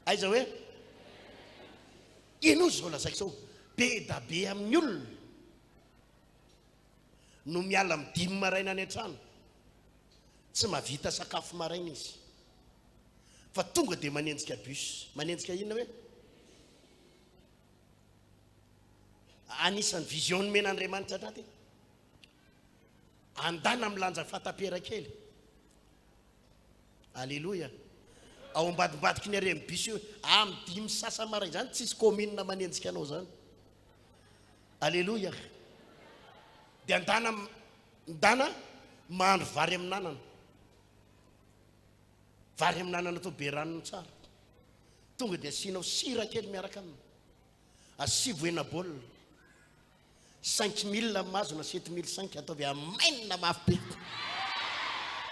Aiza hoe? Ino zao lazaiko zao? Be da be amin'ny olona. No miala amin'ny 5 maraina any an-trano. Tsy mahavita sakafo maraina izy. Fa tonga de manenjika bus. Manenjika inona hoe? Anisan'ny vision men'Andriamanitra naty. Andana milanja fataperakely. Alléluia. Ao ambadimbadiky ny arrêt bus io, amin'ny 5 sasa maraina zany tsisy commune manenjika anao zany. Alléluia. De andana mahandro vary amin'anana. Vary amin'anana to be ranony tsara. Tonga de asinao sira kely miaraka aminy. Asivo hena baolina. 5000 mazona 7500 ataovy amainina mafy be.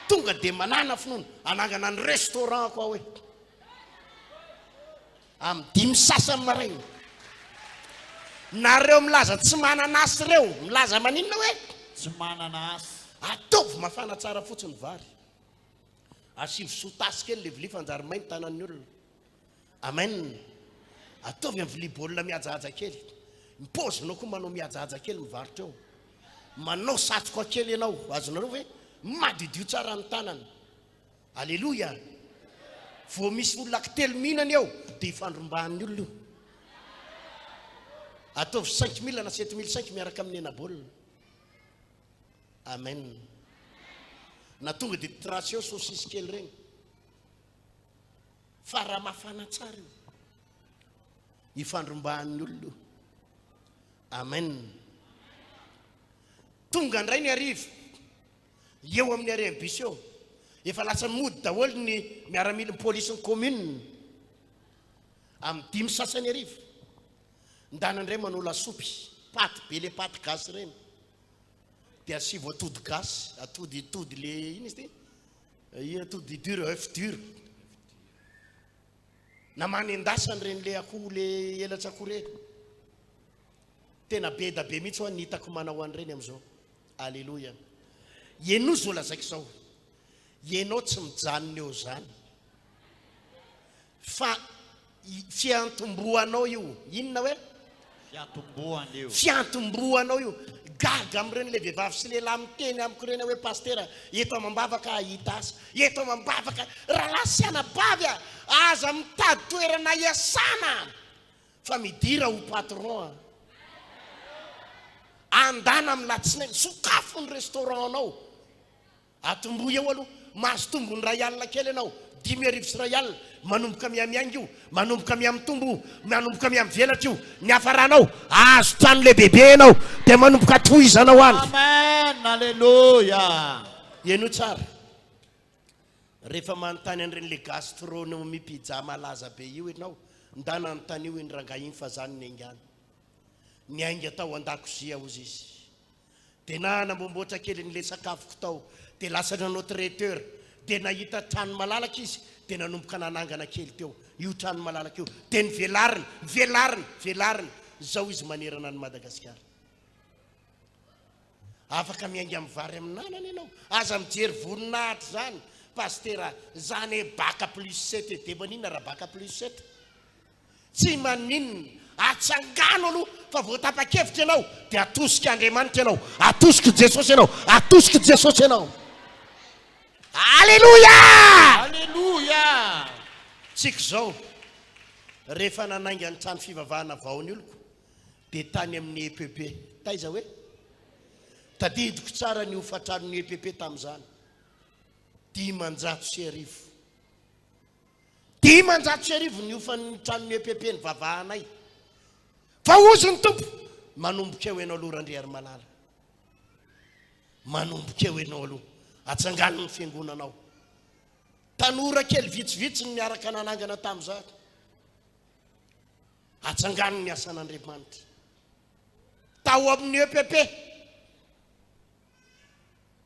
Tonga de manana finoana anangana ny restaurant koa hoe. Amin'ny 5 sasany maraina. Nareo milaza tsy mananasy reo, milaza maninona hoe? Tsy mananasy. Ataovy mafana tsara fotsiny vary. Asivo sotasy kely le vilia fanjary mainy tanan'ny olona. Amen. Ataovy amin'ny vilia baolina mihajahaja kely. Mipôzinao koa manao mihajahaja kely mivarotra eo. Manao satroka kely ianao, azonareo hoe madidio tsara ny tanany. Alléluia. Vao misy olona telo mihinana eo de ifandrombahan'ny olona io. Ataovy 5000 na 7500 miaraka amin'ny hena baolina. Amen. Na tonga de tracé saucisse kely regny. Fa raha mafana tsara io. Ifandrombahan'ny olona io. Amen. Tonga ndray ny arivo. Eo amin'ny arrêt bus eo. Efa lasa mody daholo ny miaramila ny polisin'ny commune. Amin'ny 5 sasany arivo. ndanandray manao lasopy paty be le paty gasy reny dia asivo atody gasy atody le ino izy ty atody dur œuf dur na manendasany reny le akoho le elatsako reny tena be da be mihitsy ho any hitako manao an'ireny am'izao alleloia ianao zao lazaiko izao ianao tsy mijanona eo zany fa fiantomboanao io inona hoe fiantomboanao io gaga am'ireny le vehivavy sy lehilahy miteny amiko reny hoe pastera eto mambavaka ahita asa eto mambavaka raha lasiana bavy aza mitady toerana iasana fa midira ho patron andana amin'ny latsinainy sokafo ny restaurant anao atombo eo aloha mahazo tombony ray alina kely ianao 10,000 sy ray alina manomboka miamiainga io manomboka miamitombo manomboka miamivelatra io ny hafaranao azo trano le bebe anao dia manomboka tohizanao any amen alleluia ianao tsara rehefa manontany an'ireny le gastronome pizza malaza be io ianao ndana anontany io iny ranga iny fa zany ny aingany ny ainga tao an-dakozia ozy izy dia na nambomboatra kely n'le sakafoko tao dia lasa nanao traiteur dia nahita trano malalaka izy dia nanomboka nanangana kely teo io trano malalaka io dia ny velariny zao izy manerana ny Madagasikara afaka miainga amin'ny vary amin'ny nanana ianao aza mijery voninahitra zany pastera zany hoe baka plus 7 dia maninona raha baka plus 7 tsy maninona atsangano aloha fa voatapa-kevitra ianao dia atosika Andriamanitra ianao atosika Jesosy ianao alleluia alleluia tsika zao rehefa nanainga ny trano fivavahana vaony oloko dia tany amin'ny EPP taiza hoe tadidiko tsara ny hofatranony EPP tamin'izany 10,000 ny hofan'ny tranony EPP ny vavahanay fa ozy ny tompo manomboka eo ianao aloha randreary malala manomboka eo ianao aloha atsangano ny fiangonanao tanora kely vitsivitsy ny miaraka nanangana tamin'izany atsangano ny asan'Andriamanitra tao amin'ny EPP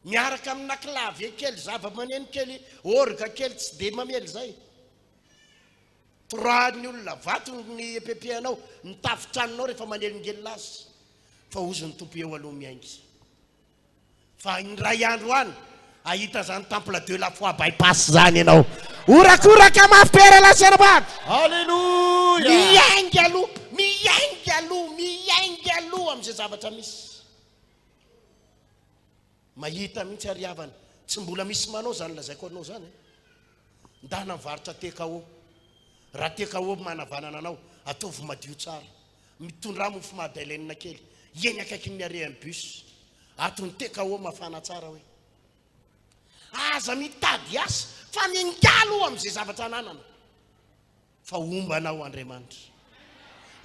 miaraka amin'ny naklavy kely zava-maneno kely orga kely tsy dia mamely zay troany olona vatony EPP anao ny tafitranonao rehefa manelingely azy fa ozy ny tompo eo aloha miaingy fa indray andro any ahita zany temple de la foi bypass zany ianao orakoraka mafy pera lasarabady alleluia miaingy aloha amin'izay zavatra misy mahita mihitsy ariavana tsy mbola misy manao zany lazaiko anao zany ndana mivarotra tekao raha tekao manavanana anao ataovy madio tsara mitondra mofo madeleine kely eny akaiky ny arean'ny bus atony tekao mafana tsara hoe aza mitady asa fa mingalo amin'izay zavatra ananana fa ombanao Andriamanitra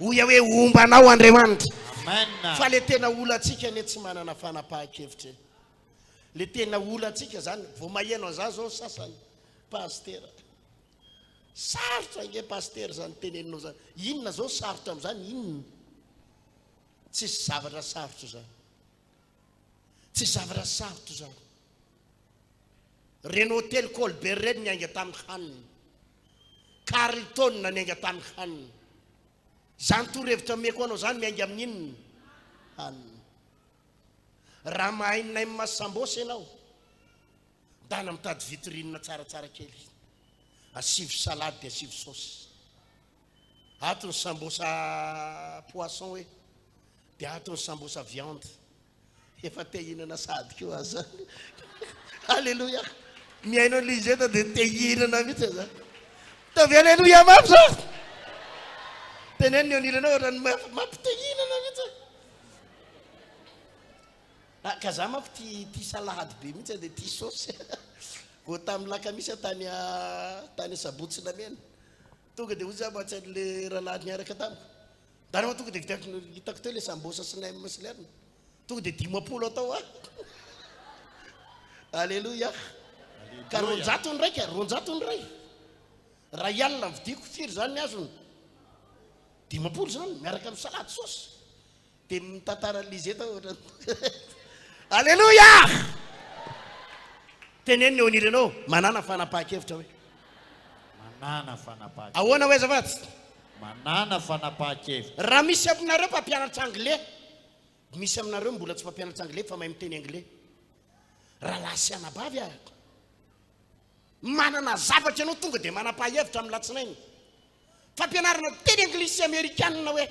oya hoe ombanao Andriamanitra amen fa le tena olantsika ne tsy manana fanapahan-kevitra le tena olantsika zany vao maheno an'izany zao sasany pastera sarotra nge pastera zany teneninao zany inona zao sarotra amin'izany inona tsisy zavatra sarotra zany tsy zavatra sarotra zany reny hôtel Colbert reny niainga tamin'ny hanina Carlton niainga tamin'ny hanina zany toro-hevitra meko anao zany miainga amin'ny inona hanina raha mahainay masambosy ianao dana mitady vitrine tsaratsara kely asivo salade dia asivo saosy ato ny sambosa poisson hoe dia ato ny sambosa viande efa te hinana sady keo aza alleluia miainao lizeta dia te hinana mihitsy aza tavy alleluia mafy zao teneny ny onilanao ohatrany mampite hinana mihitsy ka za mafy ty salady be mihitsy dia ty saosy vao tamin'ny lakamisy tany sabotsy namena tonga dia ozy za mahatsy an'le rahalahy niaraka tamiko dana tonga dia hitako teo le sambosa sy nem maslerina tonga dia 10 atao alleluia ka 900 ny ray ray alina vidiako firy zany ny azony dimapolo zany miaraka amin'ny salady saosy dia mitantara lizeta ohatra alleloia teneniny eo anirenao manana fanapahan-kevitra hoe manana fanapahan-kevitra. ahoana hoe zavatsy Manana fanapahan-kevitra. raha misy aminareo mpampianatra anglais misy aminareo mbola tsy mpampianatra anglais fa mahay miteny anglais raha lasy anabavy a manana zavatra ianao tonga dia manapa-hevitra amin'ny latsinainy fampianarana teny anglisy amerikanina hoe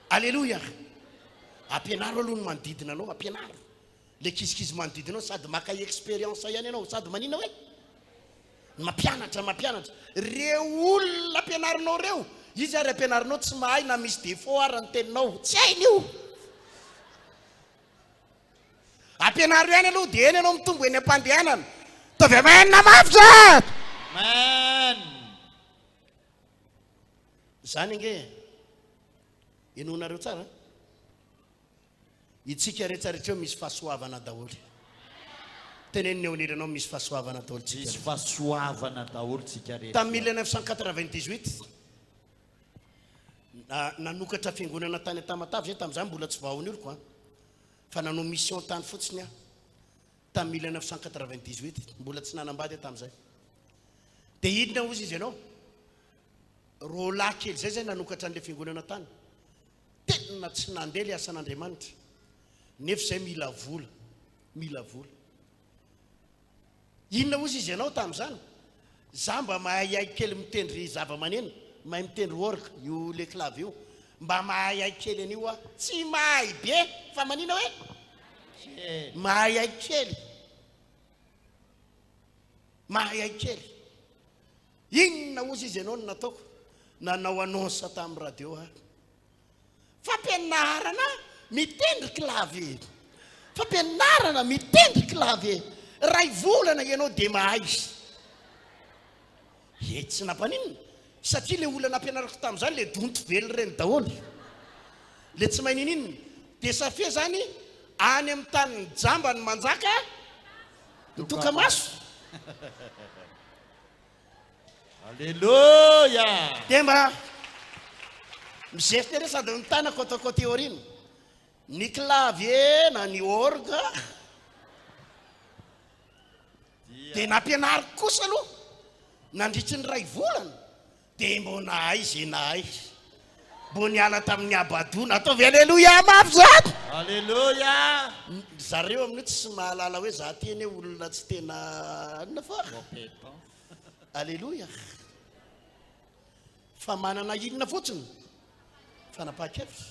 alleloia ampianaro aloha no manodidina anao ampianaro le kizikizy manodidinao sady maka expérience ihany ianao sady manina hoe mampianatra reo olona ampianarinao reo izy ary ampianarinao tsy mahay na misy défaut ary ny teninao tsy hainy io ampianaro ihany aloha dia eny ianao mitombo eny am-pandehanana tovy amainina mafy za Amen. zany ange enonareo tsara itsika rehetrarehetra eo misy fahasoavana daholy teneniny eo aniranao misy fahasoavana daholo Misy tsika fahasoavana daholo tsika rehetra. tamin'ny 1998 nanokatra fiangonana tany Tamatave zay tamin'izany mbola tsy vahony olo koa fa nanao mission tany fotsiny a tamin'ny 1998 mbola tsy nanambady tamin'izay dia idina ozy izy ianao rola kely zay nanokatra an'ilay fiangonana tany tena tsy nandeha le asan'Andriamanitra nefa zay mila vola inona ozy izy ianao tamin'izany za mba mahay kely mitendry zava-maneno mahay mitendry orga io le clavy io mba mahay kely an'io a tsy mahay be fa manina hoe mahay kely inona ozy izy ianao no nataoko nanao annonce tamin'ny radio a fampianarana mitendry clavy ray volana ianao dia mahay tsy nampaninona satria le olana ampianarako tamin'izany le donto vely reny daholo le tsy mahay ninina dia safia zany any amin'ny tany jamba ny manjaka mitoka maso Alléluia. dia mba mizefitra re sady mitana côte aorina ny clavier na ny orga dia nampianariko kosa aloha nandritry ny ray volana dia mbo nahay zay nahay mbo niala tamin'ny abadona ataovy alleloia mafy zany Alléluia. zareo amin'io tsy mahalala hoe za teny hoe olona tsy tena anona fa alleloia fa manana inona fotsiny fanapahan-kevitra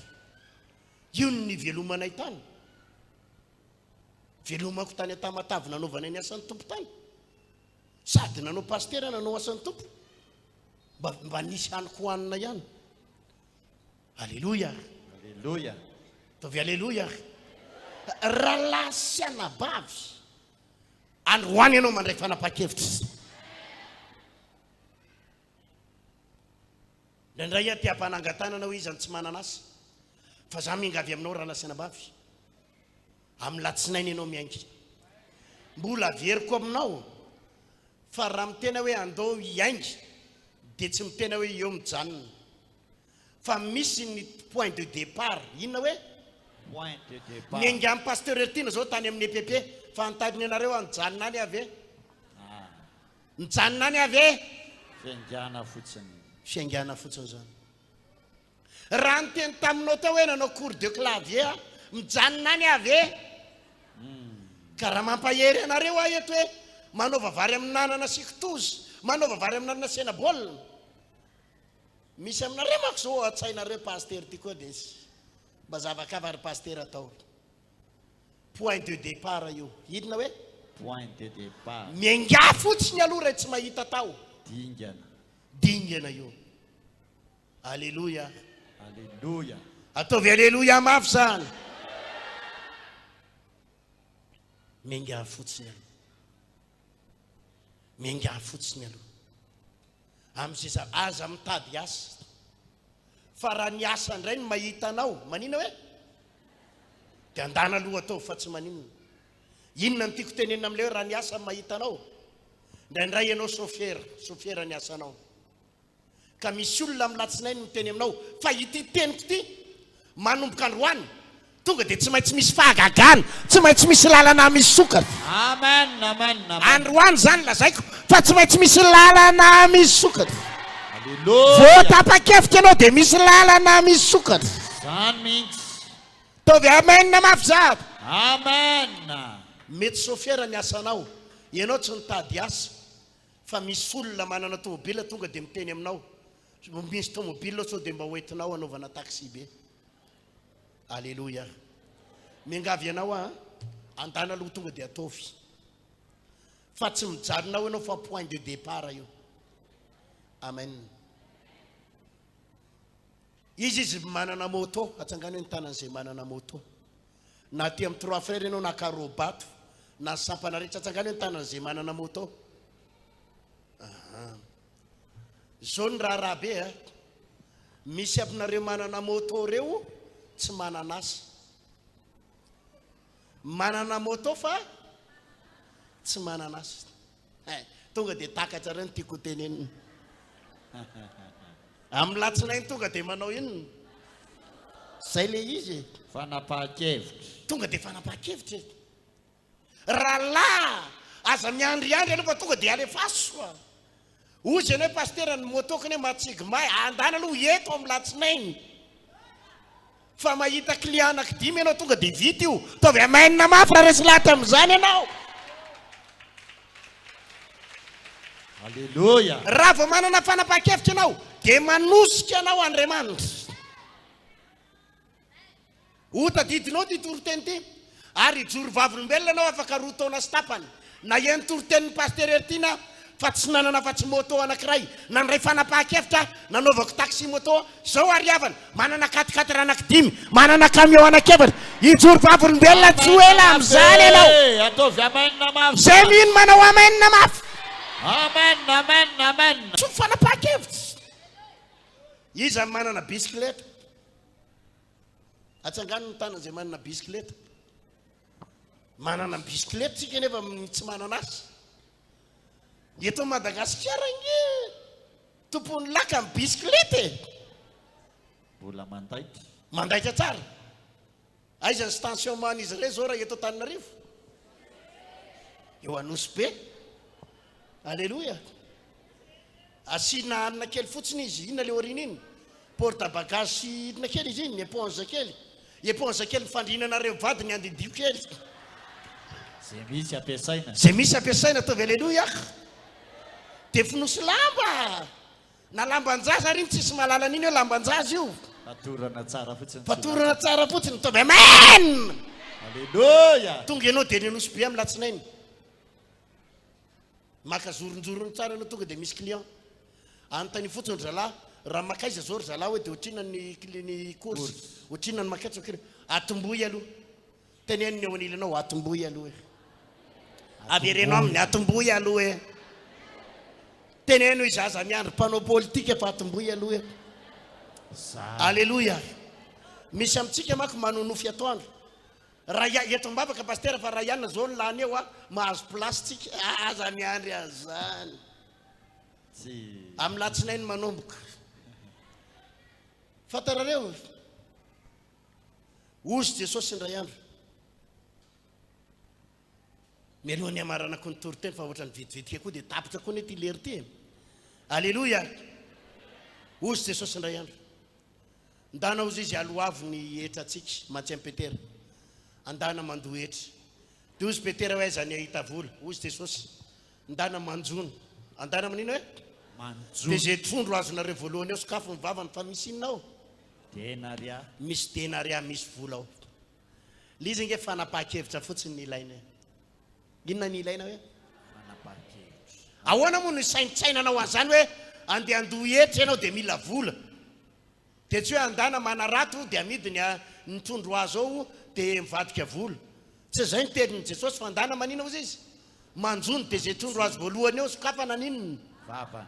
io ny velomanay tany velomako tany Tamatave nanaovana ny asan'ny tompo tany sady nanao pastera nanao asan'ny tompo mba nisy haniko hohanina ihany alleloia Alléluia. tovy alleloia raha lasy anabavy androany ianao mandray fanapahan-kevitra ndraindray a tia-panangatanana hoe izany tsy manana asa fa za mingavy aminao raha lasy anabavy amin'ny latsinainy ianao miaingy mbola veriko aminao fa raha mitena hoe andao hiaingy dia tsy mitena hoe eo mijanona fa misy ny point de départ inona hoe Point de départ. miainga amin'ny pasteur ertina zao tany amin'ny EPP fa nitadiny anareo nijanona any ave nijanona any ave Fiangana fotsiny. fiangana fotsiny zany raha nyteny taminao tao hoe nanao cours de clavier mijanona any ave ka raha mampahery anareo a eto hoe manaova vary amin'ny nanana sikitozy manaova vary amin'ny nanana senabolina misy aminareo mako zao atsainareo pasteur ty koa dia mba zavakavary pasteur atao point de départ io idina hoe Point de départ. miainga fotsiny aloha ray tsy mahita tao dingana io alleloia Alléluia. ataovy alleloia mafy zany miainga fotsiny aloha miainga fotsiny aloha amin'izay za aza mitady asa fa raha ny asa indray ny mahita anao manina hoe dia andana aloha atao fa tsy maninona inona ny tiako tenenina amin'ilay hoe raha ny asa ny mahita anao ndraindray ianao chauffeur ny asanao ka misy olona milatsinainy miteny aminao fa ity teniko ity manomboka androany tonga dia tsy maintsy misy fahagagana tsy maintsy misy lalana misy sokatra Amen, amen, amen. androany zany lazaiko fa tsy maintsy misy lalana misy sokatra Hallelujah. vao tapa-kevitra ianao dia misy lalana misy sokatra Zany mihitsy. tovy amena mafy zahaba Amen. mety sofiera ny asanao ianao tsy nitady asa fa misy olona manana tomobila tonga dia miteny aminao misy tomobila sao dia mba hoentinao anaovana taxi be. Alleluia. Mingavy ianao andana aloha tonga dia ataovy fa tsy mijaronao ianao fa point de départ io. Amen. Izy manana moto atsangana ny tanan'izay manana moto na ty amin'ny 3 frères ianao na karobato na sampana rehetra atsangana ny tanan'izay manana moto. Zao ny raha be misy aminareo manana moto reo tsy manana asa manana moto fa tsy manana asa tonga dia takatra reny tiako teneniny amin'ny latsinainy tonga dia manao inona zay le izy Fanapahan-kevitra. tonga dia fanapahan-kevitra rahalahy aza miandriandry ianao fa tonga dia alefaso ozy ianao pastera ny motoko ny matsigy may andana aloha eto amin'ny latsinainy fa mahita client anankidimy ianao tonga dia vita io tovy amainina mafy raha resy lahatra amin'izany ianao. Hallelujah. Raha vao manana fanapahan-kevitra ianao dia manosika anao Andriamanitra hotadidinao ty toroteny ty ary joro vavolombelona anao afaka roa taona sy tapany na eny torotenin'ny pasterer tina fa tsy nanana fa tsy moto anankiray nandray fanapahan-kevitra nanaovako taxi moto zao ariavana manana 4x4 anankidimy manana camion anankefatra ijoro vavolombelona tsy ho ela amin'izany ianao Ataovy amenina mafy. zay mino manao amenina mafy Amen, amen, amen. tsy fanapahan-kevitra izy manana bisikileta atsangano ny tanana zay manana bisikileta manana bisikileta tsika nefa tsy manana asa eto Madagasikara nge tompony laka ny bisikileta Mbola mandaitra. mandaitra tsara aizany stationnement izy re zao raha eto Antananarivo eo Anosy be. Alleluia. Asina anina kely fotsiny izy inona le orina iny porte bagage sy inona kely izy iny éponge kely mifandrinanareo vady ny andidio kely Zay misy ampiasaina. zay misy ampiasaina tovy alleluia dia finosy lamba na lambanjaza ary iny tsisy mahalala an'iny eo lambanjaza io Fatorana tsara fotsiny. fatorana tsara fotsiny tovy amen. Hallelujah. tonga ianao dia ninosy be amin'ny latsinainy maka zoronjorony tsara ianao tonga dia misy client anontany fotsiny zalahy raha makaiza zao ry zalahy hoe dia otrina ny course otrina ny makaitsa kely atomboy aloha teneniny eo anilanao atomboy aloha averenao amin'ny atomboy aloha teneno izaza miandry mpanao politika fa atomboy aloha alleluia. Misy amintsika mako manonofy atoandro raha eto mbavaka pastera fa raha ianina zao ny lany eo mahazo plastika aza miandry azany amin'ny latsinainy manomboka fatarareo ozy Jesosy indray andro mialohan'ny amaranako ny toroteny fa ohatrany vetivetika koa dia tapitra koa ny ty lery ty. Alleluia. Ozy Jesosy indray andro ndana ozy izy aloavo ny etra atsika Mathieu Petera andana mandoa etra dia ozy Petera hoe zany ahita vola ozy Jesosy ndana manjono andana manino hoe dia zay trondro azonareo voalohany eo sokafo ny vavany fa misy inonao Denaria. misy denaria misy vola ao le izy nge fanapahan-kevitra fotsiny ny ilaina inona ny ilaina hoe Fanapahan-kevitra. ahoana moa ny saintsainanao an'izany hoe andeha andoha etra ianao dia mila vola dia tsy hoe andana manarato dia amidiny ny trondro azo ao dia mivadika vola tsy zay ny teliny Jesosy fa andana manina ozy izy manjono dia zay trondro azo voalohany eo sokafana ninony Vava.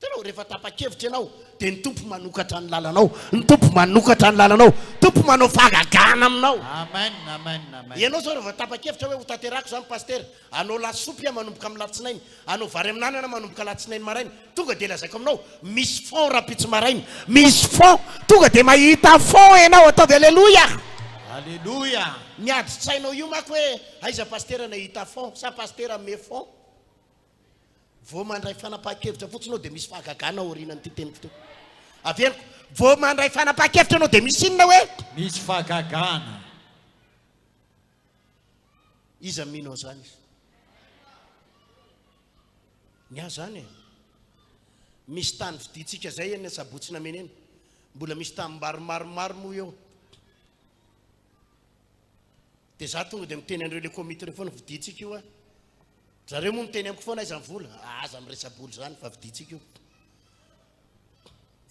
Tanao rehefa tapa-kevitra ianao dia ny tompo manokatra ny lalanao, ny tompo manokatra ny lalanao, tompo manao fahagagana aminao. Amen, amen, amen. Ianao zao rehefa tapa-kevitra hoe ho tanterako zany pasteur, anao lasopy a manomboka amin'ny latsinainy, anao vary amin'anana manomboka latsinainy maraina, tonga dia lazaiko aminao misy fond rapitsy maraina, misy fond, tonga dia mahita fond ianao, ataovy aleloia. Alléluia. Miadi-tsainao io mako hoe aiza pasteur nahita fond, sa pasteur me fond. Vao mandray fanapahan-kevitra fotsiny anao dia misy fahagagana aorianan'ity teny fito. Averiko, vao mandray fanapahan-kevitra anao dia misy inona hoe? Misy fahagagana. Iza minao zany izy? Nia zany e. Misy tany viditsika zay eny sabotsina meneny. Mbola misy tany maromaro moa eo. Dia za tonga dia miteny andreo le komite reo foana viditsika io a. Zareo moa miteny amiko foana aiza mivola. Aza miresaboly zany fa viditsika io.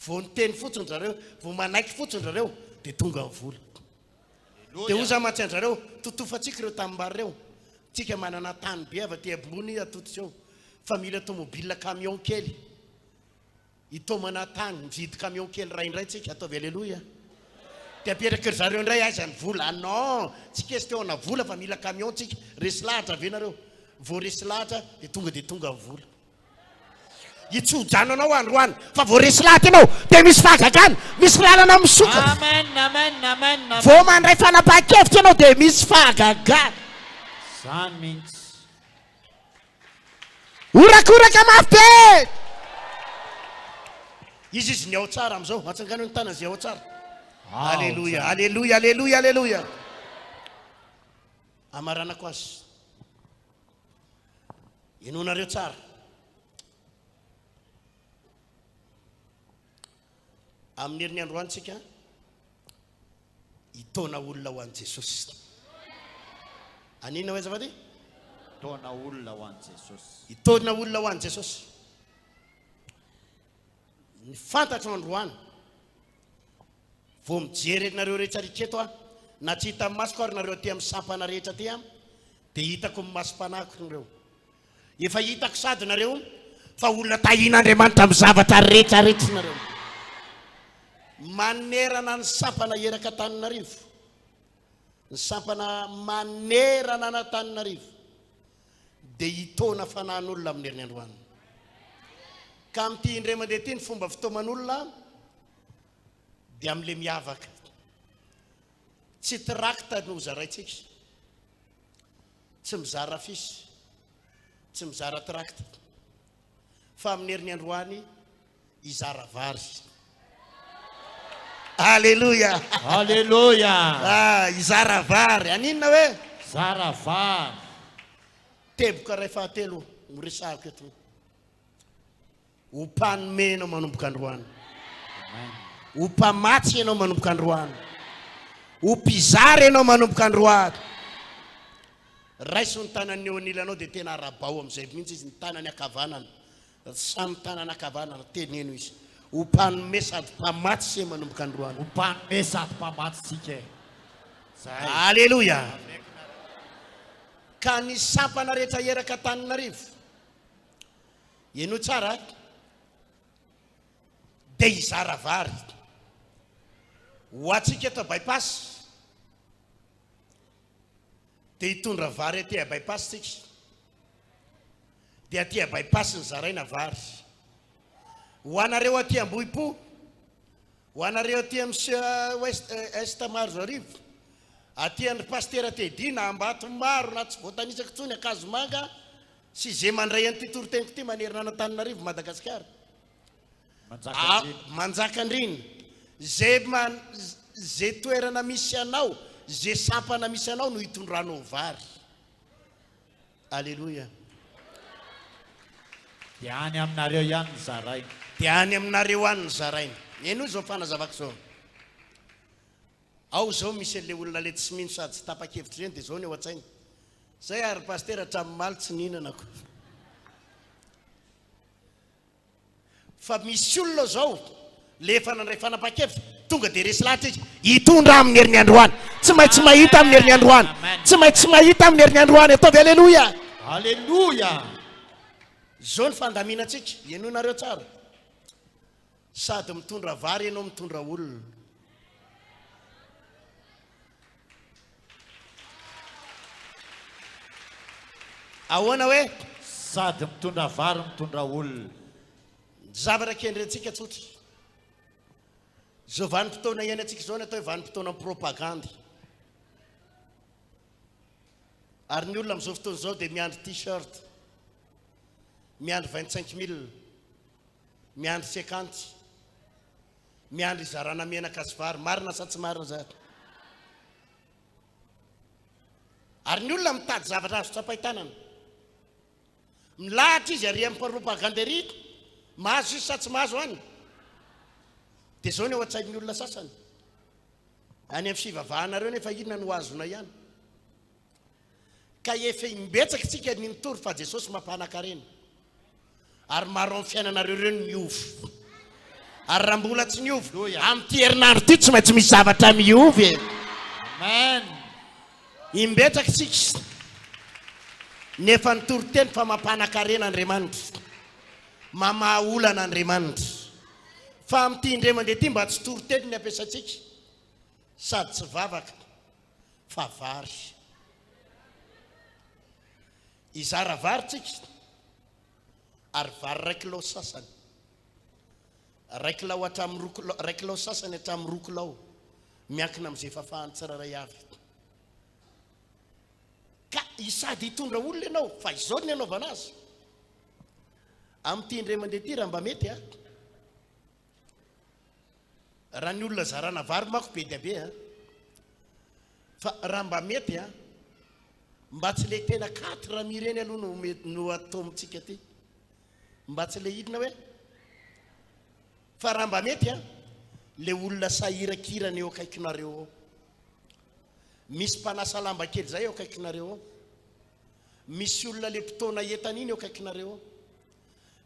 Vao niteny fotsiny zareo, vao manaiky fotsiny zareo dia tonga mivola. Dia ho za matsy anjareo totofatsika ireo tanimbary reo. Tsika manana tany be avy aty ambony atototra eo. Fa mila tomobile camion kely. Hitomana tany mividy camion kely raindray tsika, ataovy aleloia. Dia apetraka zareo indray aiza ny vola. Non, tsy kesy teo ana vola fa mila camion tsika. Resy lahatra avy nareo. Vao resy lahatra dia tonga vola. Itsojano anao androany fa vao resy lahatra ianao dia misy fahagagana, misy lalana misokatra. Amen, amen, amen, amen. Vao mandray fanapahan-kevitra ianao dia misy fahagagana. Zany mihitsy. Orakoraka mafy be. Izy ny ao tsara amin'izao, atsangano ny tanany zay ao tsara. Alléluia, alléluia, alléluia, alléluia. Amaranako azy. Enonareo tsara. Amin'ny herin'ny androany tsika hitona olona ho an'i Jesosy. Anina hoe zavady? Hitona olona ho an'i Jesosy. Hitona olona ho an'i Jesosy. Ny fantatro androany. Vao mijery nareo rehetra riketo a, na tsy hita masoko ary nareo aty amin'ny sampana rehetra aty am, dia hitako amin'ny masom-panako nareo. Efa hitako sady nareo fa olona tahian'Andriamanitra amin'ny zavatra rehetra nareo. Manerana ny sampana eraka Antananarivo. Ny sampana manerana ny Antananarivo dia hitona fanan'olona amin'ny herin'ny androany. Ka amin'ity indray mandeha ity ny fomba fitoman'olona dia amin'ilay miavaka. Tsy trakta no zaraitsika. Tsy mizara fisy. Tsy mizara trakta. Fa amin'ny herin'ny androany izara vary. Alléluia. Alléluia. Izara vary. Aninona hoe? Zara vary. Teboka ray fahatelo miresahako eto. Ho mpanome ianao manomboka androany. Ho mpamatsy ianao manomboka androany. Ho mpizary ianao manomboka androany. Raiso ny tanany eo anilanao dia tena arabao amin'izay mihitsy izy, ny tanany akavanana. Samy tanany akavanana teneno izy. Ho mpanome sady mpamatsy manomboka androany. Ho mpanome sady mpamatsy tsika. Alléluia. Ka ny sampana rehetra eraka Antananarivo, eno tsara dia izara vary. Ho atsika eto bypass dia hitondra vary aty bypass tsika. Dia aty bypass ny zaraina vary. Ho anareo aty Ambohipo, ho anareo aty amin'ny Est Marzarivo, aty andry pasteur Tedy na Ambato maro na tsy voatanisaka tsony Akazomanga sy zay mandray an'ity toroteniko ity manerana ny Antananarivo Madagasikara. Manjakandrina. Zay toerana misy anao, zay sampana misy anao no hitondranao vary. Alléluia. Dia any aminareo ihany ny zaraina. Dia any aminareo any ny zaraina. Eno zao fanazavako zao. Ao zao misy an'ilay olona le tsy mino sady tsy tapa-kevitra ireny dia zao ny ao an-tsainy. Zay ary pasteur hatramin'ny maly tsy nihinanako. Fa misy olona zao lefa nandray fanapahan-kevitra tonga dia resy lahatra izy hitondra amin'ny herin'ny androany. Tsy maintsy mahita amin'ny herin'ny androany. Tsy maintsy mahita amin'ny herin'ny androany. Ataovy alléluia. Alléluia. Zao ny fandaminantsika. Ianonareo tsara. sady mitondra vary ianao mitondra olona. Ahoana hoe sady mitondra vary mitondra olona. zavatra kendrentsika tsotra. Zao vanim-potoana iainantsika zao ny atao hoe vanim-potoana propagande. Ary ny olona amin'izao fotoana zao dia miandry t-shirt, miandry 25 000, miandry 50, miandry izarana menaka sy vary. Marina sa tsy marina zany? Ary ny olona mitady zavatra azo tsapaitanana, milahatra izy ary amin'ny propagande mahazo izy sa tsy mahazo any. Dia zao ny ao an-tsain'ny olona sasany. Any amin'ny fivavahanareo nefa inona no azona ihany. Ka efa imbetsaka tsika ny mitory fa Jesosy mampanan-karena. Ary maro amin'ny fiainanareo ireo no miovy. Ary raha mbola tsy niovy amin'ity herinandro ity tsy maintsy misy zavatra miovy. Amen. Imbetsaka tsika nefa nitory teny fa mampanan-karena Andriamanitra, mamaha olana Andriamanitra. Fa amin'ity indray mandeha ity mba tsy tory teny ny ampiasatsika, sady tsy vavaka fa vary. Izara vary tsika ary vary 1 kilao sasany, 1 kilao hatramin'ny 2 kilao, 1 kilao sasany hatramin'ny 2 kilao, miankina amin'izay fafahany tsiraray avy. Ka isady hitondra olona ianao, fa izao ny anaovana azy. Amin'ity indray mandeha ity raha mba mety raha ny olona zarana vary mako be dia be fa raha mba mety mba tsy le tena 4 mireny aloha no atao amintsika ty, mba tsy le idina hoe. Fa raha mba mety le olona sahirakirana eo akaikinareo, misy mpanasa lamba kely zay eo akaikinareo, misy olona le mpitona entan'iny eo akaikinareo,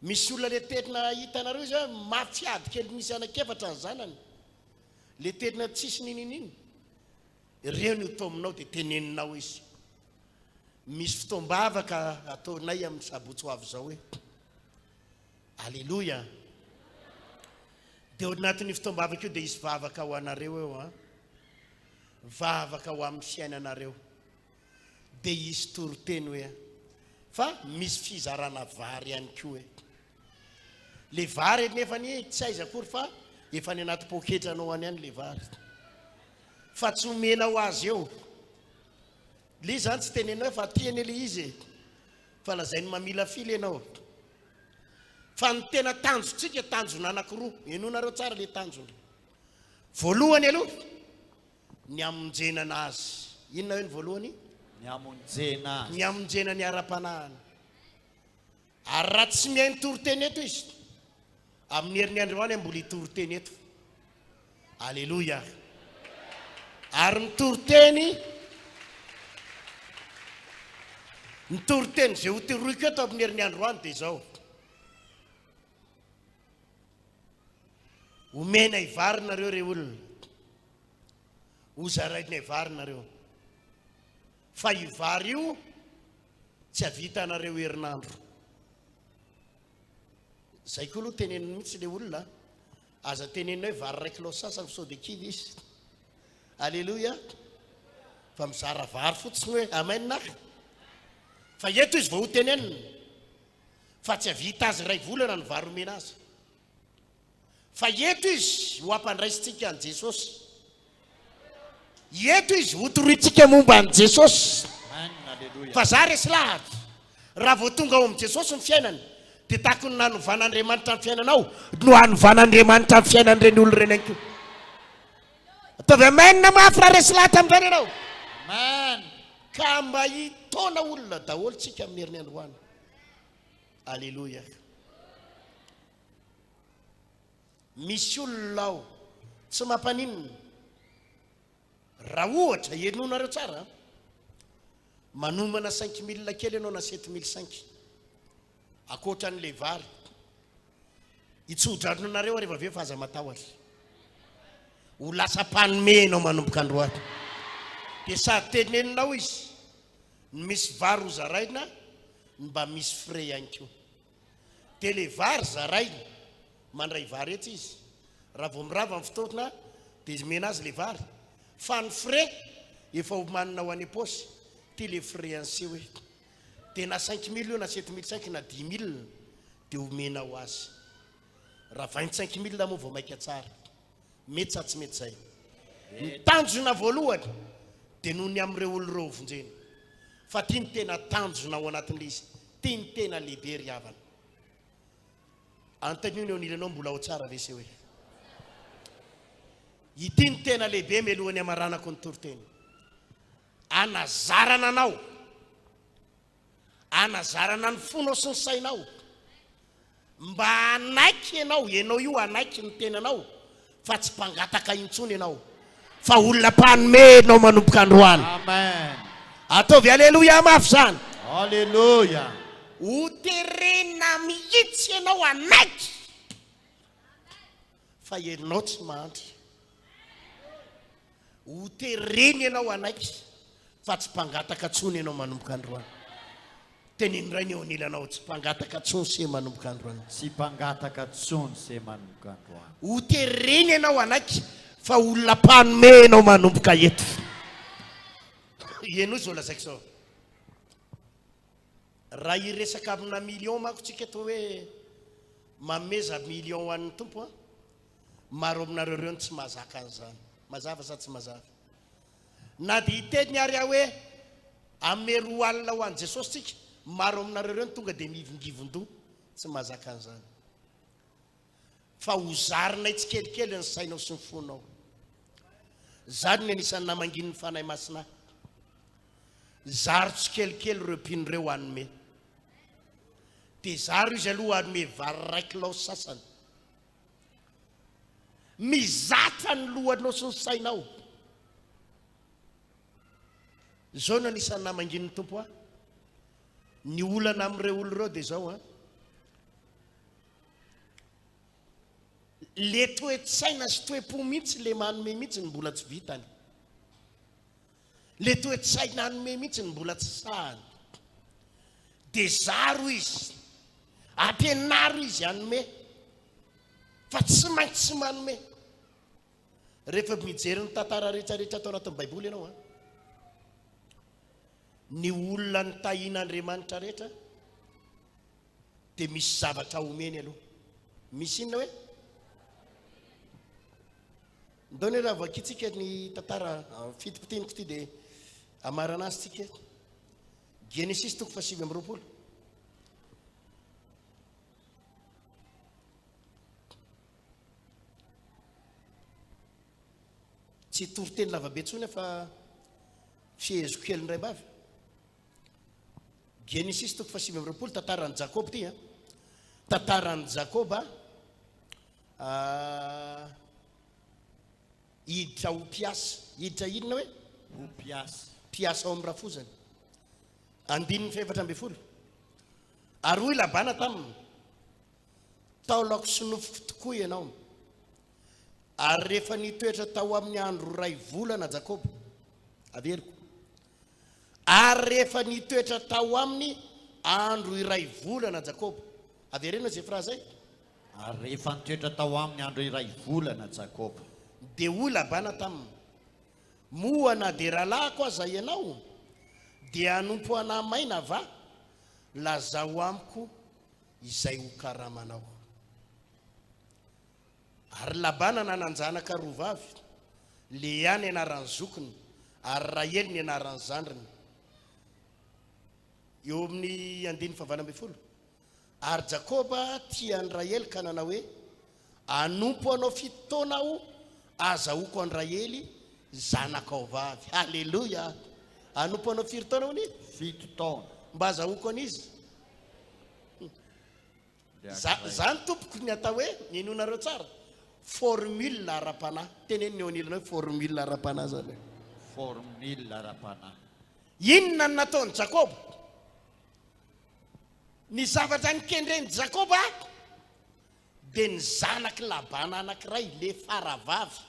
misy olona le tetina hitanareo zao mafiady kely misy anakefatra ny zanany, le tetina tsisy nininy ireo ny atao aminao dia teneninao izy. Misy fotoam-bavaka ataonay amin'ny sabotsy ho avy zao hoe alleluia. Dia ao anatin'ny fotoam-bavaka io dia isy vavaka ho anareo eo, vavaka ho amin'ny fiainanareo. Dia isy toriteny hoe fa misy fizarana vary ihany koa hoe. Le vary nefa ny tsy aiza akory fa efa ny anaty poketranao any ihany le vary, fa tsy omena ho azy eo. Le zany tsy tenenao fa tiany le izy, fa lazainy mamila fily ianao. Fa ny tena tanjontsika tanjona anankiroa, enonareo tsara le tanjona. Voalohany aloha ny amonjenana azy. Inona hoe ny voalohany? Ny amonjena azy. Ny amonjena ny ara-panahana. Ary raha tsy mihay nitory-teny eto izy, amin'ny herin'ny androany mbola hitory-teny eto. Alleluia. Ary nitory-teny zay ho toroiko eto amin'ny herin'ny androany dia zao: omena ivarinareo re olona, hozaraina ivarinareo, fa ivary io tsy havitanareo herinandro. Zay koa aloha teneniny mihitsy le olona, aza tenenina hoe vary 1 kilao sasany sao dia kivy izy. Alleluia. Fa mizara vary fotsiny hoe amen. Fa eto izy vao ho tenenina fa tsy havita azy ray volana ny vary omena azy. Fa eto izy ho ampandraisitsika an Jesosy, eto izy ho toroitsika momba an Jesosy. Fa za resy lahatra raha vao tonga ao amin'ny Jesosy ny fiainany dia tahako ny nanovan'Andriamanitra ny fiainanao no hanovan'Andriamanitra ny fiainan'ireny olona ireny ihany koa. Ataovy amen na mafy raha resy lahatra amin'izany ianao. Amen. Ka mba hitona olona daholo tsika amin'ny herin'ny androany. Alleluia. Misy olona ao tsy mampaninina, raha ohatra henonareo tsara, manomana 5 000 kely ianao na 7 500 akoatran'le vary hitsodranonareo rehefa aveo fa aza matahotra, ho lasa mpanome ianao manomboka androany. Dia sady teneninao izy misy vary ho zaraina, mba misy frais ihany koa. Dia le vary zaraina mandray vary etsy izy raha vao mirava amin'ny fotoana dia izy mena azy le vary fa ny frais efa homanina ho any posy ty le frais anseho hoe dia na 5 000 io na 7 500 na 10 000 dia homena ho azy raha 25 000 moa vao maika tsara mety sa tsy mety zay ny tanjona voalohany dia noho ny amin'ireo oloreo vonjeny fa tia ny tena tanjona ao anatin'le izy tia ny tena lehibe ry havana antanio ny eo nilanao mbola ho tsara ve se hoe ity ny tena lehibe melohany amaranako ny toroteny anazarana anao anazarana ny fonao sy ny sainao mba anaiky ianao io anaiky ny tenanao fa tsy mpangataka intsony ianao fa olona mpanome anao manomboka androany Amen. ataovy aleloia mafy zany Alléluia. ho terena mihitsy ianao anaiky fa ianao tsy mahandry ho tereny ianao anaiky fa tsy mpangataka tsony ianao manomboka androany teniny ray ny eo anilanao tsy mpangataka tsony se manomboka androany Tsy mpangataka tsony se manomboka androany. ho tereny ianao anaiky fa olona mpanome ianao manomboka eto ieno izy olazaiko zao raha iresaka amina million mako tsika eto hoe mameza million ho an'ny tompo a maro aminareo reo tsy mahazaka an'izany mazava sa tsy mazava na dia hiteny ary aho hoe amero alina ho an'i Jesosy tsika maro aminareo reo tonga dia mivongivon-doha tsy mahazaka an'izany fa hozarina itsikelikely ny sainao sy ny fonao zany ny anisan'ny namangin'ny fanahy masina zaro tsikelikely reo mpin'ireo anome dia zaro izy aloha anome vary raiky lao sasany mizatra ny lohanao sy ny sainao zao no anisan'ny namangin'ny tompo a ny olana amin'ireo olo ireo dia zao a le toe-tsaina sy toe-po mihitsy le manome mihitsy ny mbola tsy vitany le toe-tsaina anome mihitsy ny mbola tsy sahany dia zaro izy ampianaro izy anome fa tsy maintsy tsy manome rehefa mijery ny tantara rehetrarehetra atao anatin'ny baiboly ianao a ny olona ny tahian'Andriamanitra rehetra dia misy zavatra omeny aloha misy inona hoe ndao ny raha vakitsika ny tantara fitipiteniko ity dia amarana azy tsika Genesis 7:20 tsy toriteny lavabe tsony fa fiezo kely ndray mbavy Genesis 7:20 tantaran'ny Jakob ty a tantaran'ny Jakob hiditra ho mpiasa hiditra inona hoe Ho mpiasa. mpiasa ao amin'ny rafozany 7:20 ary hoy Labana taminy tao laoko sy nofoko tokoa ianao ary rehefa nitoetra tao amin'ny andro ray volana Jakob averiko ary rehefa nitoetra tao amin'ny andro iray volana Jakob averena zay fra zay Ary rehefa nitoetra tao amin'ny andro iray volana Jakob dia hoy Labana taminy mohana dia rahalahako aza ianao dia hanompo anahy maina va lazao amiko izay ho karamanao ary Labana nananjanaka roa vavy Lea ny anaran'ny zokiny ary Rahely ny anaran'ny zandriny eo amin'ny 9:20 ary Jakoba tian'ny Rahely ka nanao hoe hanompo anao 7 taona aho azahoako an'i Rahely zanakao vavy halleluja hanompo anao 4 taona hony 7 taona mba azahoako an'izy zany tompoko ny atao hoe ninonareo tsara formule ara-panahy teneny eo anilanao hoe formule ara-panahy zany formule ara-panahy inona ny nataon'i Jakob ny zavatra nikendreny Jakoba dia ny zanaky Labana anankiray le faravavy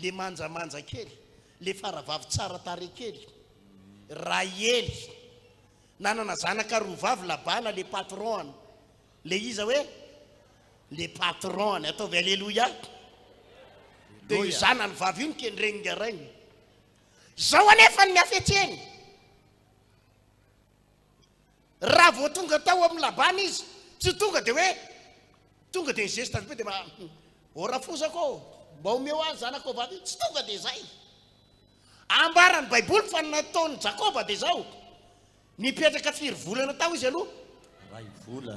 le manjamanja kely le faravavy tsara tare kely Rahely nanana zanaka roa vavy Labana le patron le iza hoe le patron ataovy alleloia. Dia io zanany vavy io ny kendrenina rainy. Zao anefa ny miafetseny. Raha vao tonga tao amin'ny labany izy, tsy tonga dia hoe tonga dia zesta be dia ora fosako mba omeo azy zanako vavy, tsy tonga dia zay. Ambarany baiboly fa nataony Jakoba dia zao. Nipetraka 4 volana tao izy aloha.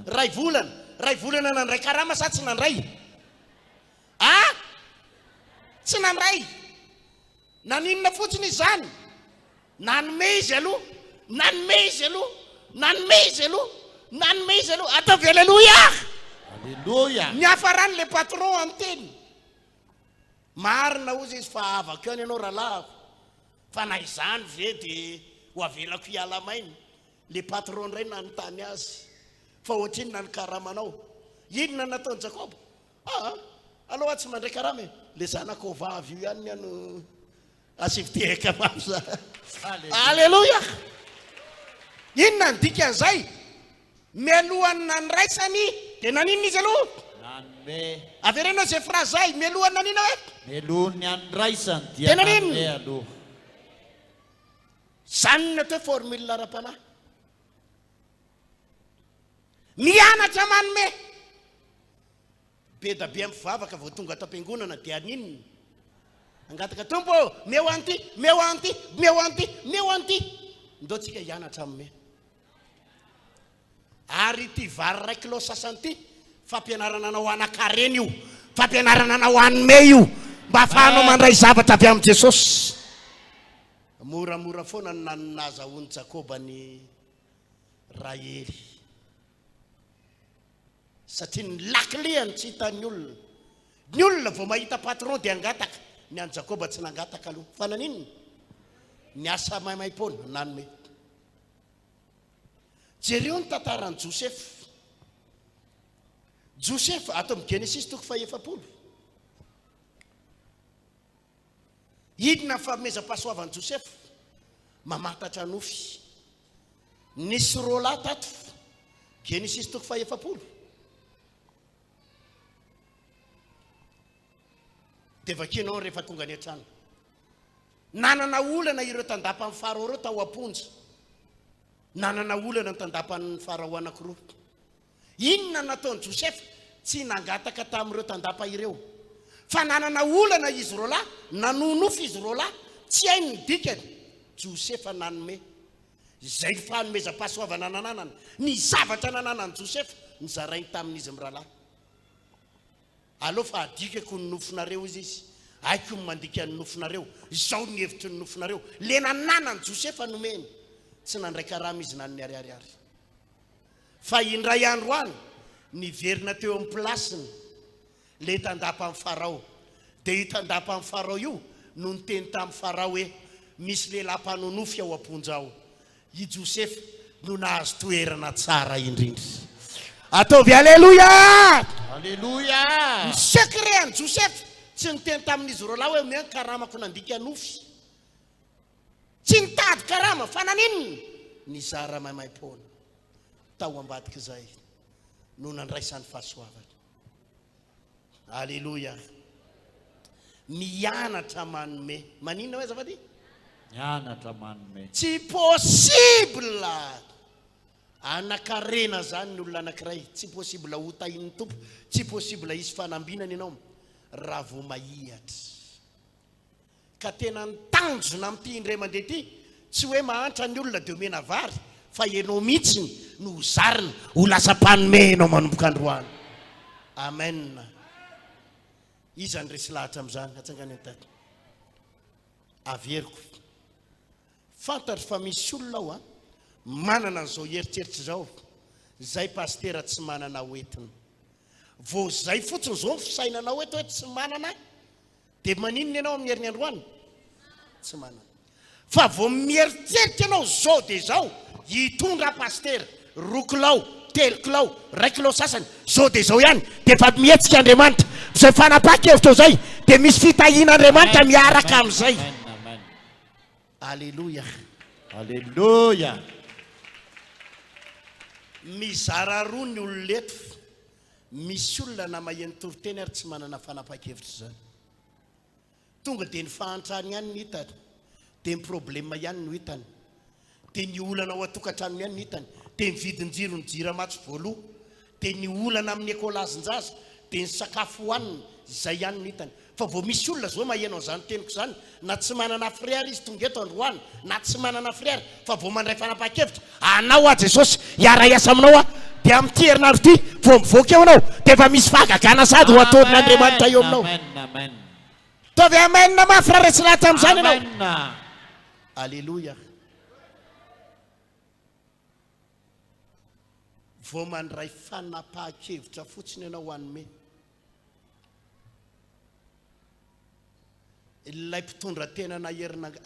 Ray volana nandray karama sa tsy nandray? Tsy nandray. Naninona fotsiny izany? Nanome izy aloha. Ataovy alleluia. Niafarany le patron anteny. Marina ozy izy fa avako any ianao rahalahy. Fa na izany ve dia ho avelako hiala mainy. Le patron ray nanontany azy. Fa ohatriny nany karamanao. Inona nataony Jakoba? Aloha tsy mandray karama. Le zanako vavy io ihany ano asivitehaka mamsa. Alleluia. Inona ny dikan'izay? Mialohany nanraisany dia naninona izy aloha? Averenao zay phrase zay, mialohany nanina hoe? Mialohany anraisany dia nanome aloha. Zany natao formule ara-panahy. Mianatra manome. Be da be mivavaka vao tonga ato am-piangonana dia aninona? Angataka tompo, meo anty. Ndao tsika hianatra amin'ny. Ary ty vary raiky lo sasanty, fampianarana anao anakareny io, fampianarana anao anome io, mba afahanao mandray zavatra avy amin'ny Jesosy. Moramora foana ny nazahoany Jakoba ny Rahely. Satria ny lakilehany tsy hitan'ny olona. Ny olona vao mahita patron dia angataka. Ny an'i Jakoba tsy nangataka aloha. Fa naninona? Ny asa maimaimpona nanome. Jereo ny tantaran'i Joseph. Joseph ato amin'ny Genesis 9:7. Idina fanomezam-pahasoavan'i Joseph. Mamantatra nofy. Nisy rola tato. Genesis 9:7. Dia vakinao rehefa tonga ny an-trano. Nanana olana ireo tandapa amin'ny farao ireo tao am-ponja. Nanana olana ny tandapan'ny farao anankiroa. Inona nataony Joseph? Tsy nangataka tamin'ireo tandapa ireo. Fa nanana olana izy rola, nanonofy izy rola, tsy hainy ny dikany. Joseph nanome. Izay fanomezam-pahasoavana nananana. Ny zavatra nananany Joseph nizarainy tamin'izy mirahalahy. Aleo fa adikako ny nofinareo izy. Haiko ny mandika ny nofinareo. Izao ny hevitry ny nofinareo. Le nananany Joseph nomeny. Tsy nandray karama izy nan'ny ariariary. Fa indray andro any niverina teo amin'ny plasiny le tandapa amin'ny farao. Dia io tandapa amin'ny farao io no niteny tamin'ny farao hoe misy lehilahy mpanonofy ao am-ponja ao. I Joseph no nahazo toerana tsara indrindra. Ataovy alleluia. Alleluia. Ny secret ny Joseph tsy niteny tamin'izy roa lahy hoe omena karamako nandika nofy. Tsy nitady karama fa naninona? Nizara maimaimpona. Tao ambadika izay no nandraisany fahasoavana. Alleluia. Mianatra manome. Maninona hoe zavady? Mianatra manome. Tsy possible anakarena zany ny olona anankiray. Tsy possible ho tahin'ny tompo. Tsy possible hisy fanambinana ianao raha vao mahihatra. Ka tena nitanjona amin'ity indray mandeha ity. Tsy hoe mahantra ny olona dia omena vary, fa ianao mihitsy no zarina ho lasa mpanome ianao manomboka androany. Amen. Iza ny resy lahatra amin'izany atsangany an-tady. Averiko. Fantatro fa misy olona ao manana an'izao eritseritra izao. Zay pastera tsy manana hoentina. Vao zay fotsiny izao fisainana hoe tsy manana, dia maninona ianao amin'ny herin'ny androany? Tsy manana. Fa vao mieritseritra ianao zao dia zao hitondra pastera 2 kilao, 3 kilao, 1 kilao sasany, zao dia zao ihany, dia efa mihetsika Andriamanitra. Zay fanapaka-hevitra izay dia misy fitahian'Andriamanitra miaraka amin'izay. Alleluia. Alleluia. Mizara roa ny ololeto. misy olona na maheno toroteny ary tsy manana fanapa-kevitra zany tonga dia ny fahantrany ihany ny hitany dia ny problema ihany no hitany dia ny olana ao atokantrano ihany ny hitany dia ny vidin-jiro ny jira-matsy voaloha dia ny olana amin'ny ekôlazinjaza dia ny sakafo hohaniny izay ihany no hitany fa vao misy olona zao maheno an'izany teniko izany na tsy manana frère izy tonga eto androany na tsy manana frère fa vao mandray fanapa-kevitra anao a Jesosy hiara iasa aminao a dia amin'ity herinandro ity vao mivoaka eo anao dia efa misy fahagagana sady ho ataon'Andriamanitra eo aminao tovy amen mafy raha resy lahy tamin'izany ianao alleloia vao mandray fanapa-kevitra fotsiny ianao hanome ilay mpitondra tena na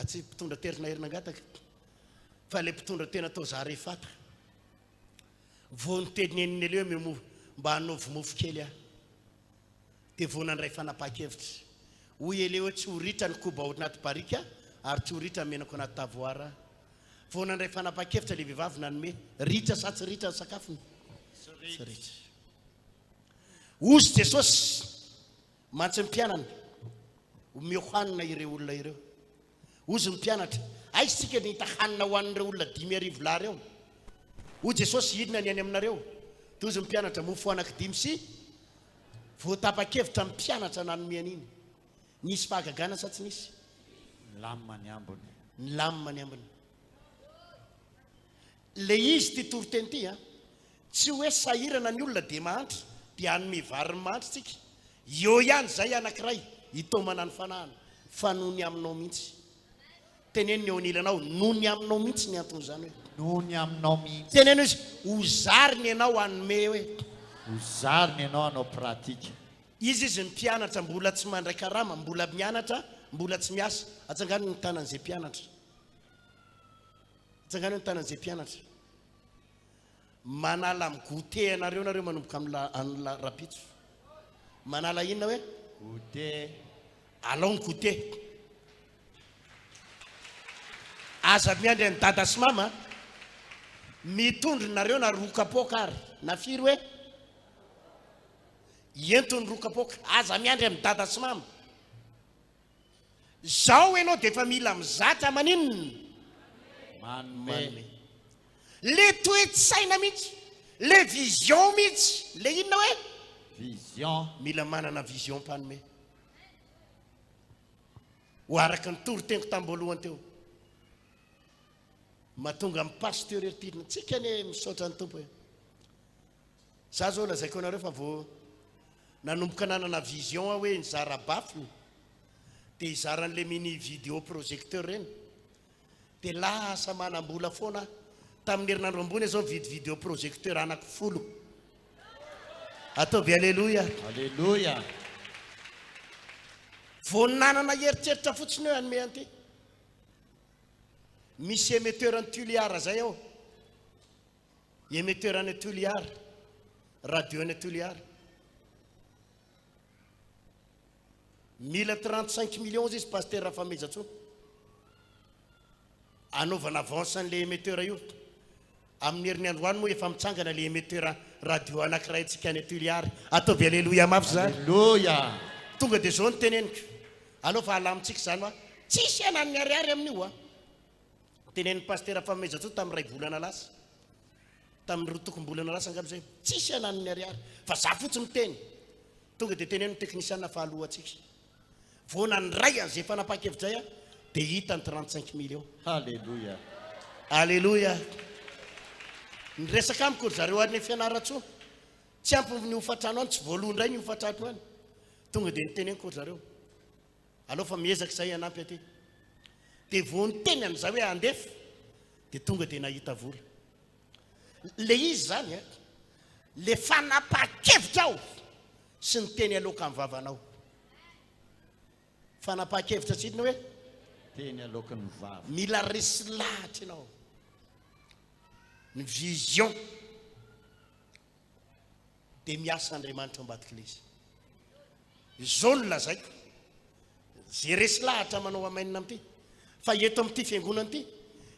tsy mpitondra terina herinangataka fa ilay mpitondra tena tao za rehefataka vao nyteneniny eleo mba hanaovy mofo kely aho dia vao nandray fanapa-kevitra hoy eleo tsy horitra ny koba ao anaty barika ary tsy horitra menako anaty tavoara vao nandray fanapa-kevitra le vehivavy nanome ritra sa tsy ritra ny sakafony tsy ritra ozy Jesosy mantsy mpianana omeo hanina ireo olona ireo ozy mpianatra aisika ny hita hanina ho an'ireo olona 5,000 lary eo o Jesosy hidina ny any aminareo dia ozy mpianatra mofo anaky 5 sy vao tapa-kevitra mpianatra nanome an'iny nisy fahagagana sa tsy nisy lamina ny ambony ny lamina ny ambony le izy ty toroteny ity a tsy hoe sahirana ny olona dia mahantra dia hanome vary ny mahantra tsika eo ihany zay anankiray hitomana ny fanahana fa noho ny aminao mihitsy teneny eo anilanao noho ny aminao mihitsy ny antony zany hoe noho ny aminao mihitsy teneny izy hozariny ianao hanome hoe hozariny ianao hanao pratika izy ny mpianatra mbola tsy mandray karama mbola mianatra mbola tsy miasa atsangano ny tanan'izay mpianatra atsangano ny tanan'izay mpianatra manala migote anareo nareo manomboka amin'ny rapitso manala inona hoe gote alao ny gote aza miandry ny dada sy mama mitondry nareo na rokapoka ary na firy hoe entony rokapoka aza miandry amin'ny dada sy mama zao ianao dia efa mila mizatra maninona manome le toe-tsaina mihitsy le vision mihitsy le inona hoe vision mila manana vision mpanome ho araka ny toroteniko tamboalohany teo mahatonga amin'ny pasteur eritidina tsika ne misaotra ny tompo hoe za zao lazaiko anareo fa vao nanomboka nanana vision hoe nizara bafiny dia hizaran'le mini vidéo projecteur reny dia lasa manam-bola foana tamin'ny herinandro ambony zao mividy vidéo projecteur anaky 10 ataovy alleloia alleluia vao nanana heritreritra fotsiny hoe hanome an'ity misy émetteur ny Tuliara zay ao émetteur ny Tuliara radio ny Tuliara mila 35 millions izy pasteur Rafamezatso anaovana avance an'le émetteur io amin'ny herin'ny androany moa efa mitsangana le émetteur radio anankiray antsika ny Tuliara ataovy alleluia mafy zany alleluia tonga dia zao ny teneniko alao fa alamintsika zany hoa tsisy anan'ny ariary amin'io a tenen'ny pasteur Rafamezatso tamin'ny 2 volana lasa tamin'ny 2 tokom-bolana lasa angamba zay tsisy anan'ny ariary fa za fotsy miteny tonga dia tenen'ny teknisianna fahaloha atsika vao nandray an'izay fanapa-kevitra zay a dia hita ny 35 millions alleluia alleluia ny resaka amiko zareo any fianaratso tsy ampy ny hofatrano any tsy voalohany indray ny hofatrato any tonga dia niteneniko zareo alao fa miezaka izay anampy aty dia vao niteny an'izao hoe andefa dia tonga dia nahita vola le izy zany a le fanapa-kevitra ao sy ny teny aloka amin'ny vavanao fanapa-kevitra tsidina hoe teny alokan'ny vava mila resy lahatra ianao ny vision dia miasa Andriamanitra ambadik'ilezy izao no lazaiko zay resy lahatra manao amainina amin'ity fa eto amin'ity fiangonana ity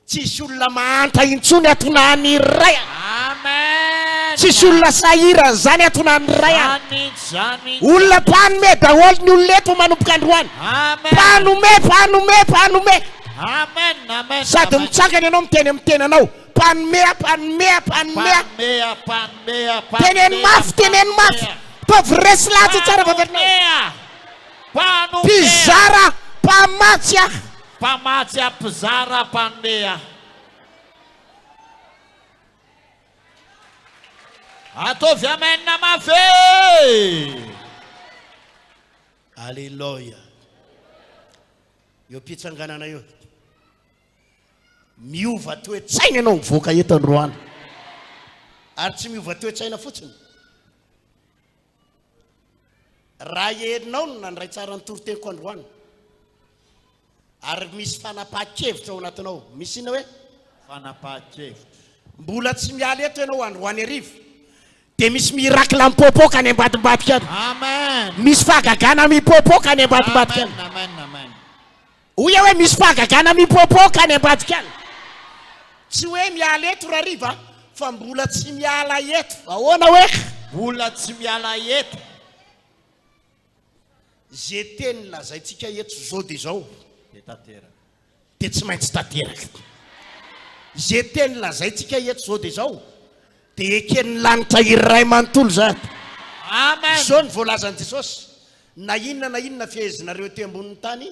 tsisy olona mahantra intsony atonany iray amen tsisy olona sahira zany atonany ray any zany olona mpanome daholo ny olona eto manompoka androany mpanome amen sady mitsangany ianao miteny miteny anao mpanome teneny mafy tovy resy latsy tsara vavanao mpizara mpamatsy mpizara mpanome atovy amenna mafy alleluia io pitsanganana io miova toe-tsaina ianao mivoaka eto androany ary tsy miova toe-tsaina fotsiny raha herinao no nandray tsara ny toroteniko androany ary misy fanapahan-kevitra ao anatinao misy ina hoe fanapahan-kevitra mbola tsy miala eto ianao androany arivo de misy mirakla mipopoka any ambadimbadika any amen misy fahagagana mipopoka any ambadimbadika any amen oya hoe misy fahagagana mipopoka any ambadika any tsy hoe miala eto raha riva fa mbola tsy miala eto ahoana hoe mbola tsy miala eto ze teny lazaitsika eto zao de zao de tanteraka de tsy maintsy tanteraka ze teny lazaitsika eto zao de zao de eken'ny lanitra iray manontolo zany amen zao ny voalazan'i Jesosy na inona fihezinareo te ambonin'ny tany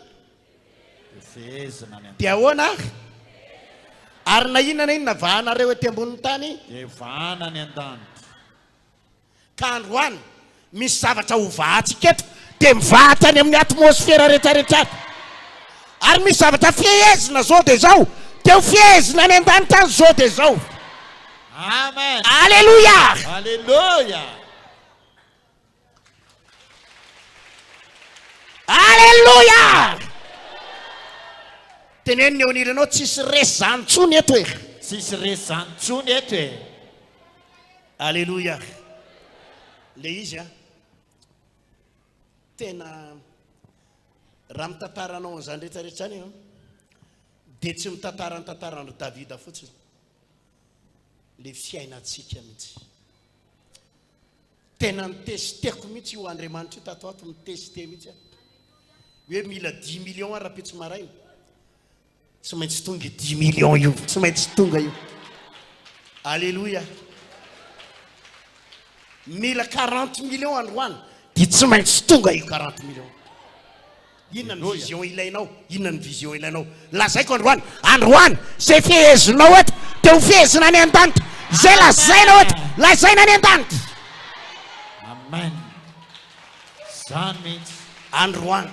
fehezina ny de ahoana ary na inona vahanareo te ambonin'ny tany de vahana ny an-danitra ka androany misy zavatra ho vahatsika eto de mivahatra any amin'ny atmosfera rehetrarehetra ary misy zavatra fihezina zao de zao de ho fihezina any an-danitra any zao de zao amen alleluia teneniny eo aniranao tsisy resy zany tsony eto e tsisy resy zany tsony eto e alleluia le izy tena raha mitantaranao an'izany rehetrarehetra any de tsy mitantara ny tantarandro Davida fotsiny le fiainantsika mihitsy tena nitesteko mihitsy io Andriamanitra io tato ato niteste mihitsy hoe mila 10 millions raha pitsy maraina tsy maintsy tonga 10 millions io tsy maintsy tonga io alleluia mila 40 millions androany de tsy maintsy tonga io 40 millions inona ny vision ilainao lazaiko androany zay fihezinao eto de ho fihezina any an-danitra zay lazainao eto lazaina any an-danitra amen zany mihitsy androany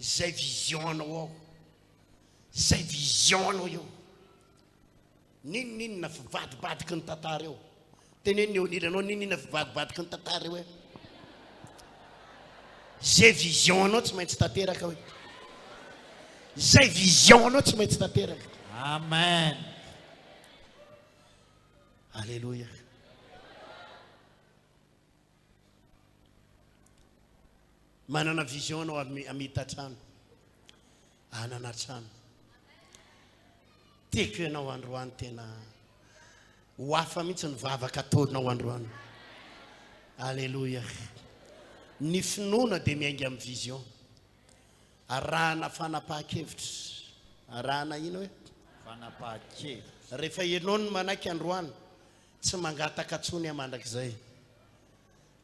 zay visionao ao zay visionao io ninona fivadibadiky ny tantara eo teneniny eo nilanao ninona fivadibadiky ny tantara eo e zay visionao tsy maintsy tanteraka hoe zay visionao tsy maintsy tanteraka amen alleluia manana vision anao amita trano anana trano teko ianao androany tena ho hafa mihitsy ny vavaka ataonao androany alleluia ny finoana de miainga amin'ny vision arahana fanapahan-kevitra arahana ino hoe fanapahan-kevitra rehefa ianao ny manaiky androany tsy mangataka tsony amandrakizay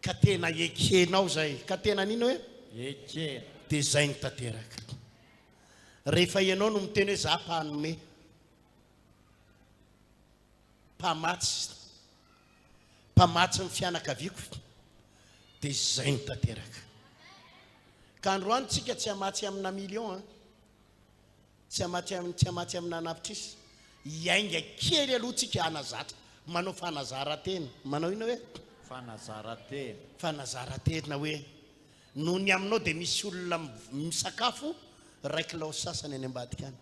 ka tena ekenao zay ka tena nino hoe ekena de zay ny tanteraka rehefa ianao no miteny hoe za mpanome mpamatsy ny fianakaviako de zay ny tanteraka ka androany tsika tsy hamatsy amina million tsy hamatsy amina navitrisy iainga kely aloha tsika anazatra manao fanazaran-tena manao ina hoe fanazaran-tena hoe noho ny aminao de misy olona misakafo raiky lao sasany any ambadika any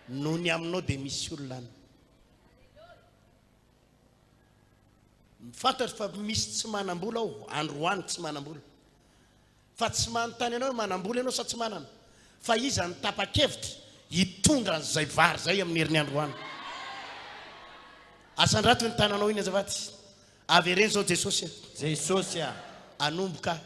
noho ny aminao de misy olona any fantatra fa misy tsy manam-bola ao androany tsy manam-bola fa tsy manontany anao hoe manam-bola ianao sa tsy manana fa iza ny tapa-kevitra hitondra n'izay vary zay amin'ny herin'ny androany. Asandrato ny tananao iny azafady. Avy ireny zao Jesosy. Jesosy anomboka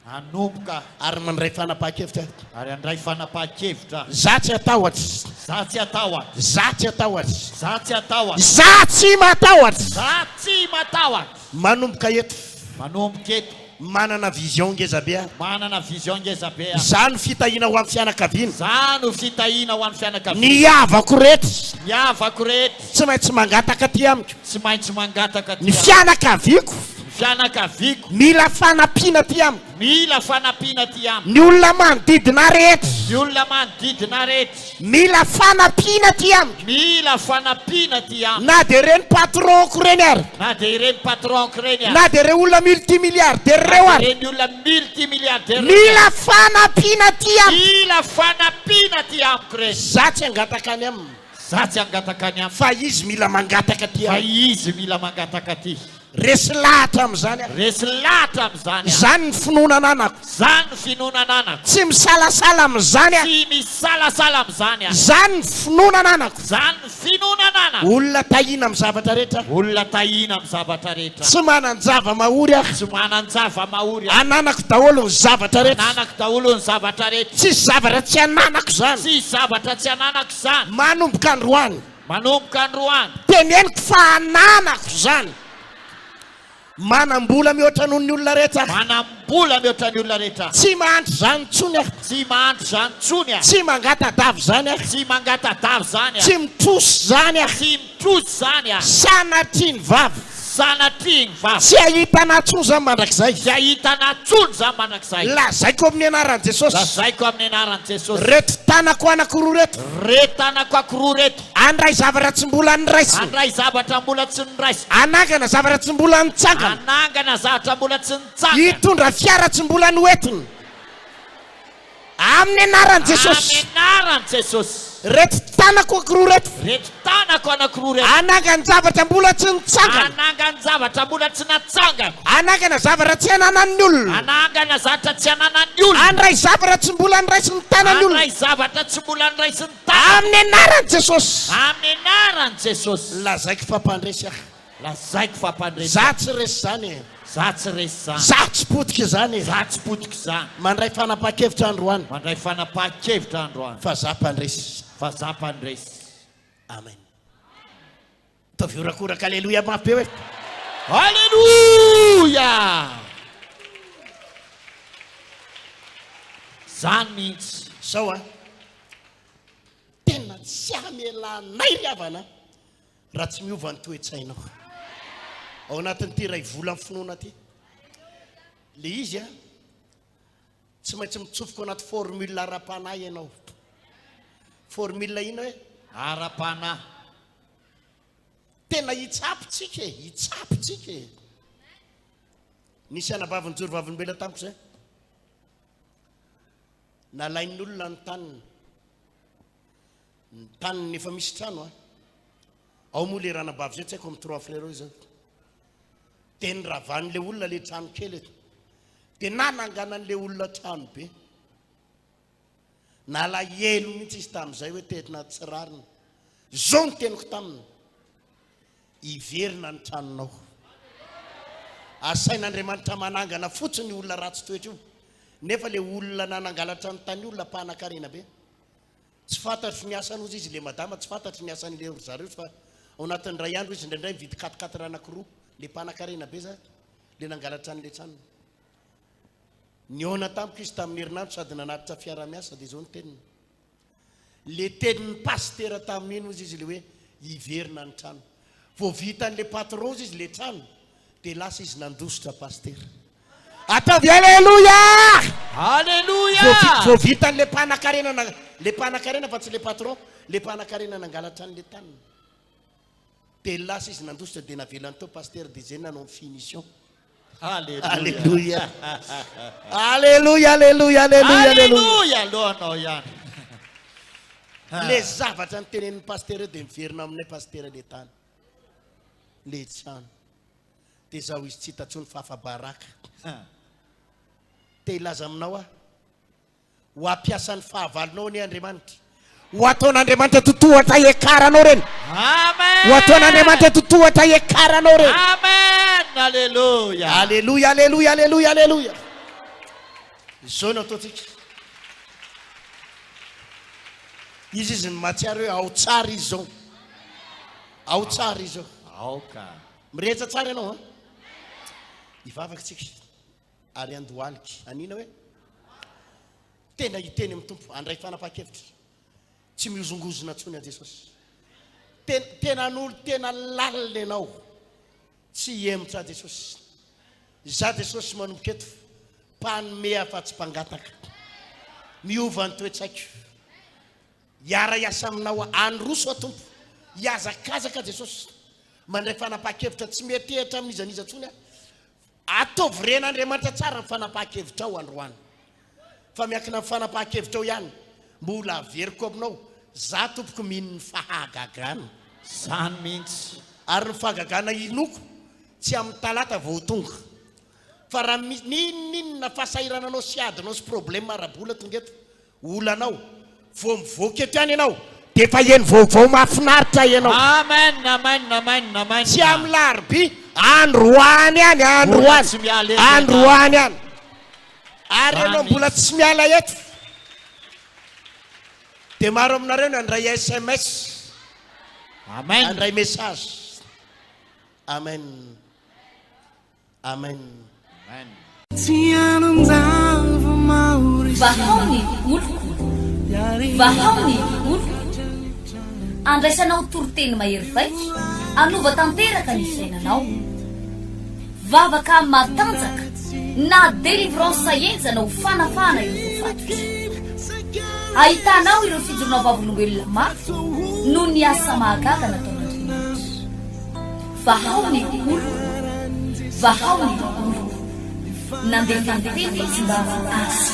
anomboka ary mandray fanapahan-kevitra. ary andray fanapahan-kevitra. Za tsy atahotra. Za tsy atahotra. Za tsy atahotra. Za tsy atahotra. Za tsy matahotra. Za tsy matahotra. Manomboka eto. Manomboka eto. Manana vision ngezabe. Manana vision ngezabe. Za no fitahina ho amin'ny fianakaviana. Za no fitahina ho amin'ny fianakaviana. Ny havako rehetra. Ny havako rehetra. Tsy maintsy mangataka aty amiko. Tsy maintsy mangataka aty Ny fianakaviako. Fianakaviako. Mila fanampiana aty amiko. Mila fanampiana aty amiko. Ny olona manodidina rehetra. Ny olona manodidina rehetra. Mila fanampiana aty amiko. Mila fanampiana aty amiko. Na dia ireny patronko reny ary. Na dia ireny patronko reny ary. Na dia ireo olona multimilliardaire reo ary. Ireny olona multimilliardaire. Mila fanampiana aty amiko. Mila fanampiana aty amiko reny. Za tsy hangataka any aminy. Za tsy hangataka any aminy. Fa izy mila mangataka aty Fa amiko. izy mila mangataka aty. Resy lahatra amin'izany aho. Resy lahatra amin'izany aho. Zany ny finoana ananako. Zany ny finoana ananako. Tsy misalasala amin'izany aho. Tsy misalasala amin'izany aho. Zany ny finoana ananako. Zany ny finoana ananako. Olona tahina amin'ny zavatra rehetra. Olona tahina amin'ny zavatra rehetra. Tsy manan-java mahory aho. Tsy manan-java mahory aho. Ananako daholo ny zavatra rehetra. Ananako daholo ny zavatra rehetra. Tsy zavatra tsy ananako zany. Tsy zavatra tsy ananako zany. Manomboka androany. Manomboka androany. Teneniko fa ananako zany. Manam-bola mihoatra noho ny olona rehetra. Manam-bola mihoatra ny olona rehetra. Tsy mahandro zany tsony aho. Tsy mahandro zany tsony aho. Tsy mangata-davy zany aho. Tsy mangata-davy zany aho. Tsy mitrosy zany aho. Tsy mitrosy zany aho. Sanatria ny vavy. Sanatria ny vavy. Tsy ahitana tsony zany mandrakizay. Tsy ahitana tsony zany mandrakizay. Lazaiko amin'ny anaran'i Jesosy. Lazaiko amin'ny anaran'i Jesosy. Reto tanako anankiroa reto. Reto tanako anankiroa reto. Andray zavatra tsy mbola niraisy. Andray zavatra mbola tsy niraisy. Anangana zavatra tsy mbola nitsangana. Anangana zavatra mbola tsy nitsangana. Hitondra fiara tsy mbola noentiny. Amin'ny anaran'i Jesosy. Amin'ny anaran'i Jesosy. Reto tanako anankiroa reto. Reto tanako anankiroa reto. Anangana zavatra mbola tsy nitsangana. Anangana zavatra mbola tsy natsangana. Anangana zavatra tsy ananan'ny olona. Anangana zavatra tsy ananan'ny olona. Andray zavatra tsy mbola niraisy ny tanan'ny olona. Andray zavatra tsy mbola niraisy ny tanana. Amin'ny anaran'i Jesosy. Amin'ny anaran'i Jesosy. Lazaiko fampandresy aho. Lazaiko fampandresy. Za tsy resy zany. Za tsy resy zany. Za tsy potika zany. Za tsy potika zany. Mandray fanapahan-kevitra androany. Mandray fanapahan-kevitra androany. Fa za mpandresy. Fa za mpandresy. Amen. Taviorakoraka aleloia mafy be hoe. Aleluia. Zany mihitsy. Sao a. Tena tsy amelanay ry havana raha tsy miova ny toe-tsainao. Ao anatin'ity ray vola amin'ny finoana ty. Le izy a tsy maintsy mitsofoka anaty formule ara-panahy ianao. Formule ina hoe Ara-panahy. tena hitsapitsika e, hitsapitsika e. Nisy anabaviny joro vavolombela tamiko zay. Nalain'ny olona ny taniny. Ny taniny efa misy trano a. Ao moa le ranabavy zay tsy haiko amin'ny 3 frères io zao. Teny ravan'le olona le trano kely eto. Dia nananganan'le olona trano be. Nalahelo mihitsy izy tamin'izay hoe tetina tsirarina. Zao ny teniko taminy. Iverina ny tranonao. Asain'Andriamanitra manangana fotsiny olona ratsy toetra io. Nefa le olona nanangalatra ny tany olona mpanan-karena be. Tsy fantatry ny asany izy le madama, tsy fantatry ny asan'le zareo fa ao anatin'ny ray andro izy indraindray mividy 4x4 anankiroa le mpanan-karena be za le nangalatra an'le trano. Niona tamiko izy tamin'ny herinandro sady nanatitra fiara-miasa dia zao ny teniny. Le tenin'ny pastera tamin'ino izy le hoe iverina ny trano. Vao vitan'le patron izy le trano dia lasa izy nandositra pastera. Ataovy aleluia! Aleluia! Vao vitan'le mpanan-karena fa tsy le patron, le mpanan-karena nangalatra an'le taniny. Dia lasa izy nandositra dia navelany teo pastera dia zay nanao finition. Aleluia. Aleluia, aleluia, aleluia, aleluia. Aleluia lohanao ihany. Le zavatra ny tenen'ny pastera dia miverina aminay pastera le tany. Le trano. Dia zaho izy tsy hitantsony fahafabaraka. Te hilaza aminao a. Ho ampiasan'ny fahavalonao ny Andriamanitra. ho ataon'Andriamanitra totohatra iakaranao reny, Amen. ho ataon'Andriamanitra totohatra iakaranao reny. Amen. Alléluia. Alléluia, alléluia, alléluia, alléluia. Zao no ataontsika. Izy ny mahatsiaro hoe ao tsara izy zao. Ao tsara izy zao. Aoka. Mirehetra tsara ianao a. Ivavaka tsika ary andohalika. Anina hoe tena hiteny amin'ny tompo andray fanapahan-kevitra. Tsy miozongozona intsony a Jesosy. Tena n'olo tena lalina ianao. Tsy hiemotra a Jesosy. Za Jesosy manomboka eto mpanome afa-tsy mpangataka. Miova ny toetsaiko. Iara iasa aminao androso a tompo. Iazakazaka Jesosy. Mandray fanapahan-kevitra tsy metehitra amin'izaniza intsony a. Ataovy ren'Andriamanitra tsara ny fanapahan-kevitra ao androany. Fa miankina amin'ny fanapahan-kevitra ao ihany mbola averiko aminao. Za tompoko mino ny fahagagana. Zany mihitsy. Ary ny fahagagana inoko tsy amin'ny talata vao tonga. Fa raha ninona fahasahirananao sy adinao sy problème arabola tonga eto olanao vao mivoaka eto ihany ianao dia efa eny vaovao mahafinaritra ianao. Amen. Amen. Amen. Amen. Tsy amin'ny larobia androany ihany, androany, Tsy miala eto. androany ihany. Ary ianao mbola tsy miala eto dia maro aminareo no andray SMS, Amen. andray message. Amen. Amen. Amen. Vahao ny oloko, vahao ny oloko. Andraisanao toroteny mahery vaika, anova tanteraka ny fiainanao. Vavaka matanjaka na délivrance enjana ho fanafana ireo fatotra. Ahitanao ireo fijorona vavolombelona mafy no ny asa mahagaga nataon'Andriamanitra. Vahao ny oloko, vahao ny oloko. Nandeha tantety izy mba asa.